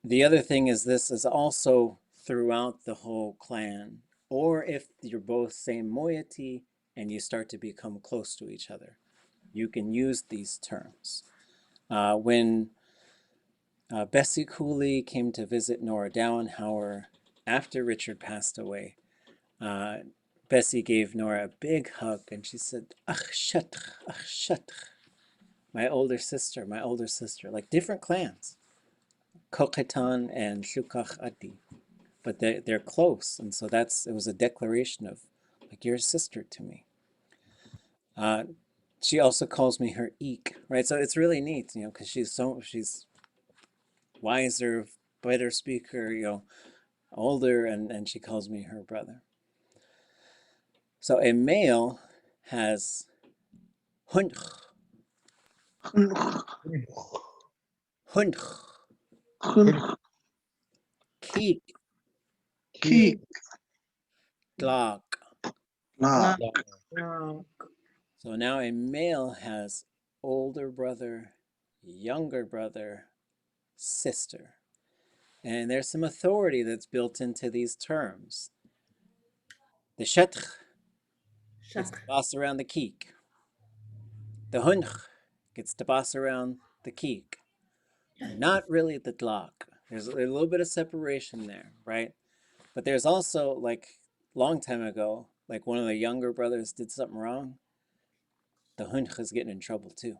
The other thing is this is also throughout the whole clan, or if you're both same moiety and you start to become close to each other, you can use these terms. When Bessie Cooley came to visit Nora Dowenhauer after Richard passed away, Bessie gave Nora a big hug and she said, aax'w, my older sister, like different clans, Koketan and Shukach Adi, but they're close. And so it was a declaration of, like, you're a sister to me. She also calls me her eek, right? So it's really neat, because she's wiser, better speaker, older, and she calls me her brother. So a male has hunch, keek, Keek. glog. Lock. So now a male has older brother, younger brother, sister. And there's some authority that's built into these terms. The shatr gets to boss around the keek. The hunch gets to boss around the keek. Not really the glog. There's a little bit of separation there, right? But there's also, like, long time ago, like one of the younger brothers did something wrong, the hunch is getting in trouble too.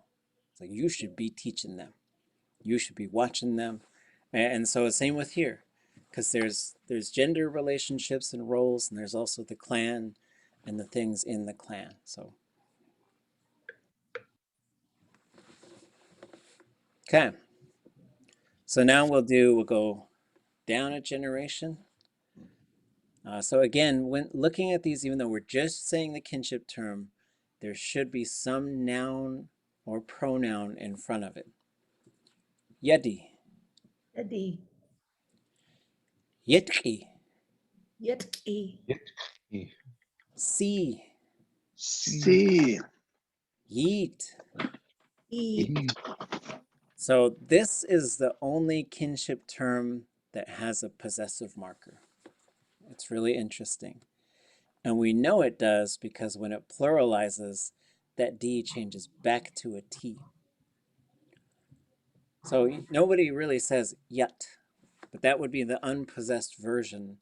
It's like, you should be teaching them. You should be watching them. And so same with here, because there's gender relationships and roles, and there's also the clan and the things in the clan. So, okay. So now we'll go down a generation. So again, when looking at these, even though we're just saying the kinship term, there should be some noun or pronoun in front of it. Yadi, Yadi. yitki, Yitki. si, See. yeet. E. So this is the only kinship term that has a possessive marker. It's really interesting. And we know it does because when it pluralizes, that D changes back to a T. So nobody really says yet, but that would be the unpossessed version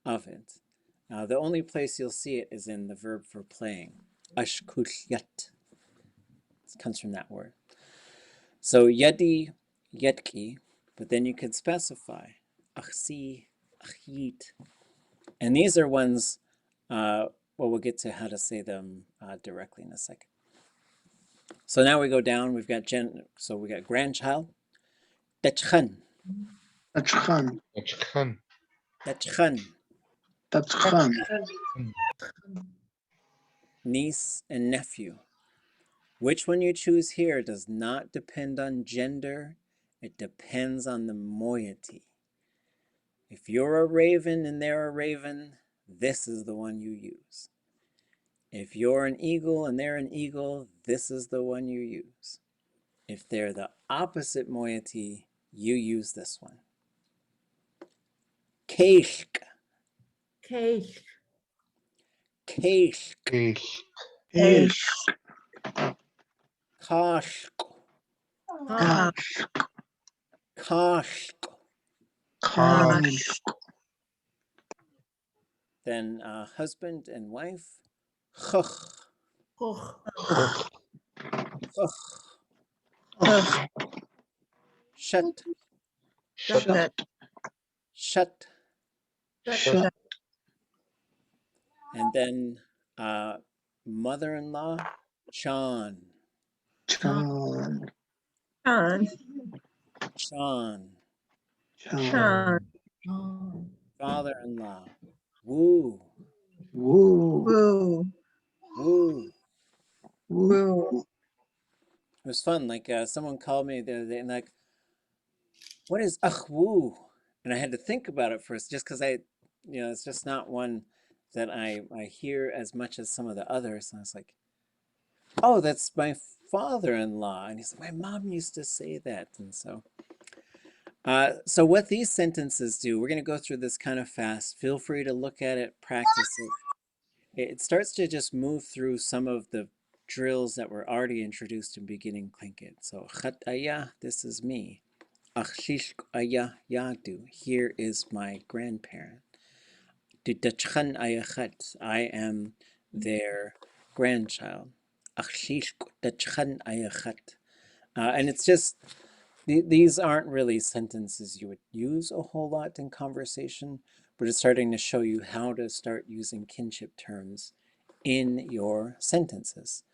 of it. The only place you'll see it is in the verb for playing. Ashkulyat. It comes from that word. So yadi, yetki, but then you could specify aax'w, aax'yt. And these are ones, well, we'll get to how to say them directly in a second. So now we go down, we got grandchild, dachchan, Dachchan. dachchan, Dachchan. niece and nephew. Which one you choose here does not depend on gender, it depends on the moiety. If you're a raven and they're a raven, this is the one you use. If you're an eagle and they're an eagle, this is the one you use. If they're the opposite moiety, you use this one. Keishk, Keish. keishk, Ish. kashk, Ah. kashk. Kanshk. Then husband and wife, chach, Oh, chach. Shut, Shut. shut. Shut. And then mother-in-law, Sean, Chan. Chan. Sean. Chan. oh, Father-in-law, Woo, Woo. Woo. Woo. Woo. It was fun. Like someone called me the other day and like, what is aax'w? And I had to think about it first, just because it's just not one that I hear as much as some of the others. And I was like, oh, that's my father-in-law. And he's like, my mom used to say that. And so what these sentences do, we're going to go through this kind of fast. Feel free to look at it, practice it. It starts to just move through some of the drills that were already introduced in beginning Tlingit. So, chat aya, this is me. Aax'w aya yadu, here is my grandparent. Didachchan aya chat, I am their grandchild. Aax'w dachchan aya chat. And it's just, these aren't really sentences you would use a whole lot in conversation, but it's starting to show you how to start using kinship terms in your sentences.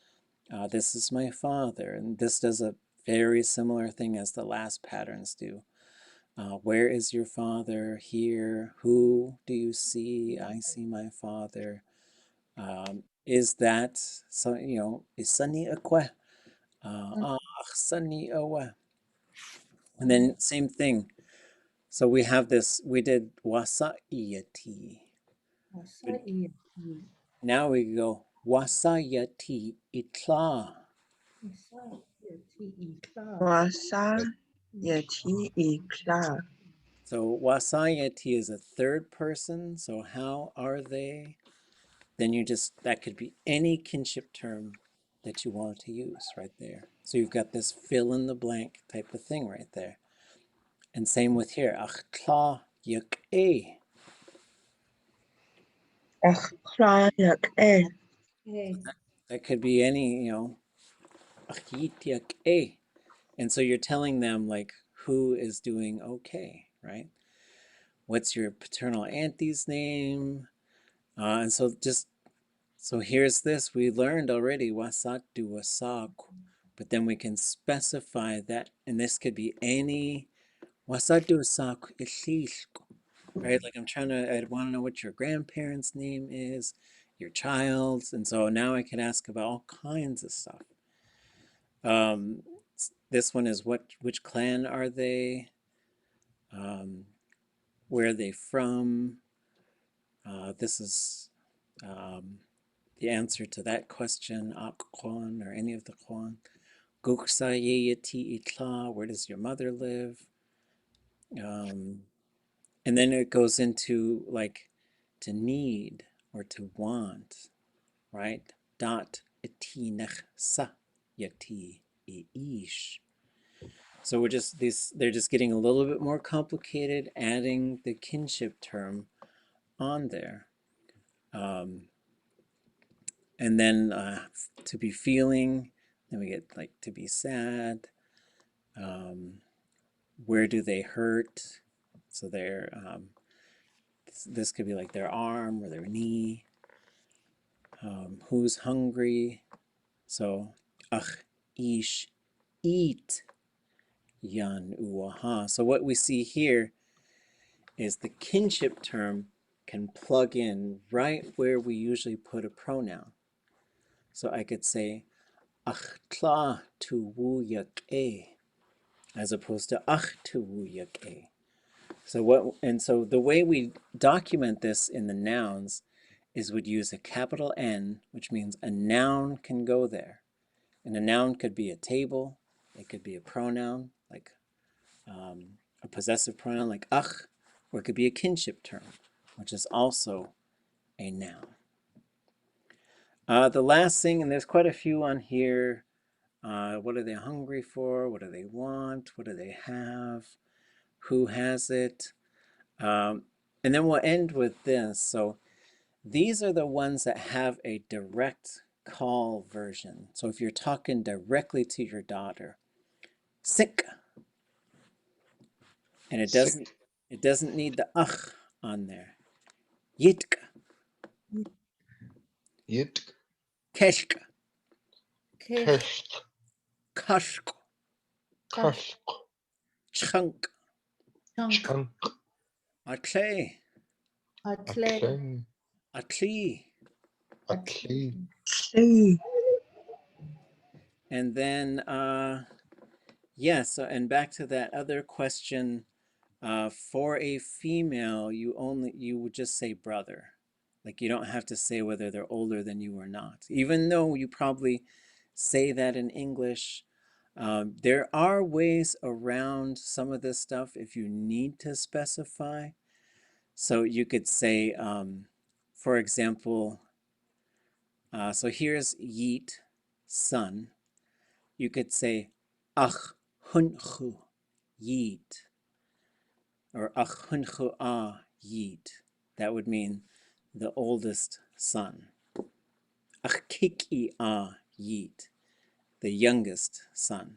This is my father, and this does a very similar thing as the last patterns do. Where is your father? Here. Who do you see? I see my father. Is that, so, is Sunny Akwa? Sunny Awa. And then same thing. So we have this, we did wasa'iyati. Now we go wasa'yati itla. Wasa. Yeti. Ikla. So wasa'yati is a third person. So how are they? Then that could be any kinship term that you want to use right there. So you've got this fill in the blank type of thing right there. And same with here. Aax'w aax'w. Akhla. Yak. That could be any, aax'w aax'w. And so you're telling them like who is doing okay, right? What's your paternal auntie's name? And so here's this. We learned already wasatu wasaku, but then we can specify that, and this could be any wasatu wasaku ishishku, right? Like I want to know what your grandparents' name is, your child's, and so now I can ask about all kinds of stuff. This one is which clan are they? Where are they from? This is the answer to that question, aax'w or any of the Kwan. Guksa yeyati itla, where does your mother live? And then it goes into like to need or to want, right? Dot itinech sa yati ish. So they're just getting a little bit more complicated, adding the kinship term on there. And then to be feeling, then we get like to be sad. Where do they hurt? So this could be like their arm or their knee. Who's hungry? So ish, eat, yan uaha. So what we see here is the kinship term can plug in right where we usually put a pronoun. So I could say aax'w tu aax'w as opposed to tu aax'w. So the way we document this in the nouns is we'd use a capital N, which means a noun can go there. And a noun could be a table, it could be a pronoun, like a possessive pronoun like ach, or it could be a kinship term, which is also a noun. The last thing, and there's quite a few on here, what are they hungry for? What do they want? What do they have? Who has it? And then we'll end with this. So these are the ones that have a direct call version. So if you're talking directly to your daughter, sick, and it doesn't need the on there. Yitk, Yit. keshk, Kesh. kashk, Kashk. chunk, Chunk, Chunk. atle, atle, Atlee. atli. Atlee. See. And then, yeah, so, and back to that other question, for a female, you would just say brother. Like you don't have to say whether they're older than you or not, even though you probably say that in English. There are ways around some of this stuff if you need to specify. So you could say, for example, so here's Yeet, son. You could say, ach hunchu, Yeet, or ach hunchu Yeet. That would mean the oldest son. Ach kiki Yeet, the youngest son.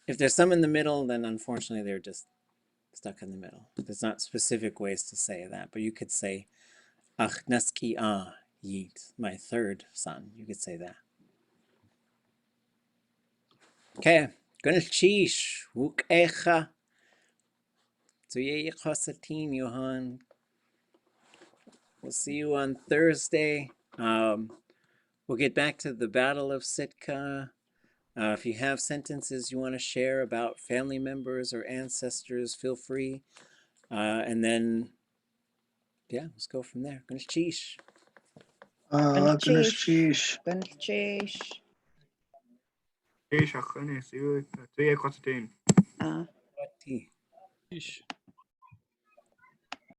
If there's some in the middle, then unfortunately they're just stuck in the middle. There's not specific ways to say that, but you could say, ach naski Yeet, my third son. You could say that. Okay, gonna chish, wuk echa. So yeah, Johan. We'll see you on Thursday. We'll get back to the Battle of Sitka. If you have sentences you want to share about family members or ancestors, feel free. And then, yeah, let's go from there. Gonna chish. Goodness, sheesh. Cheesh, ach, see you, Constantine. What tea? Yeesh.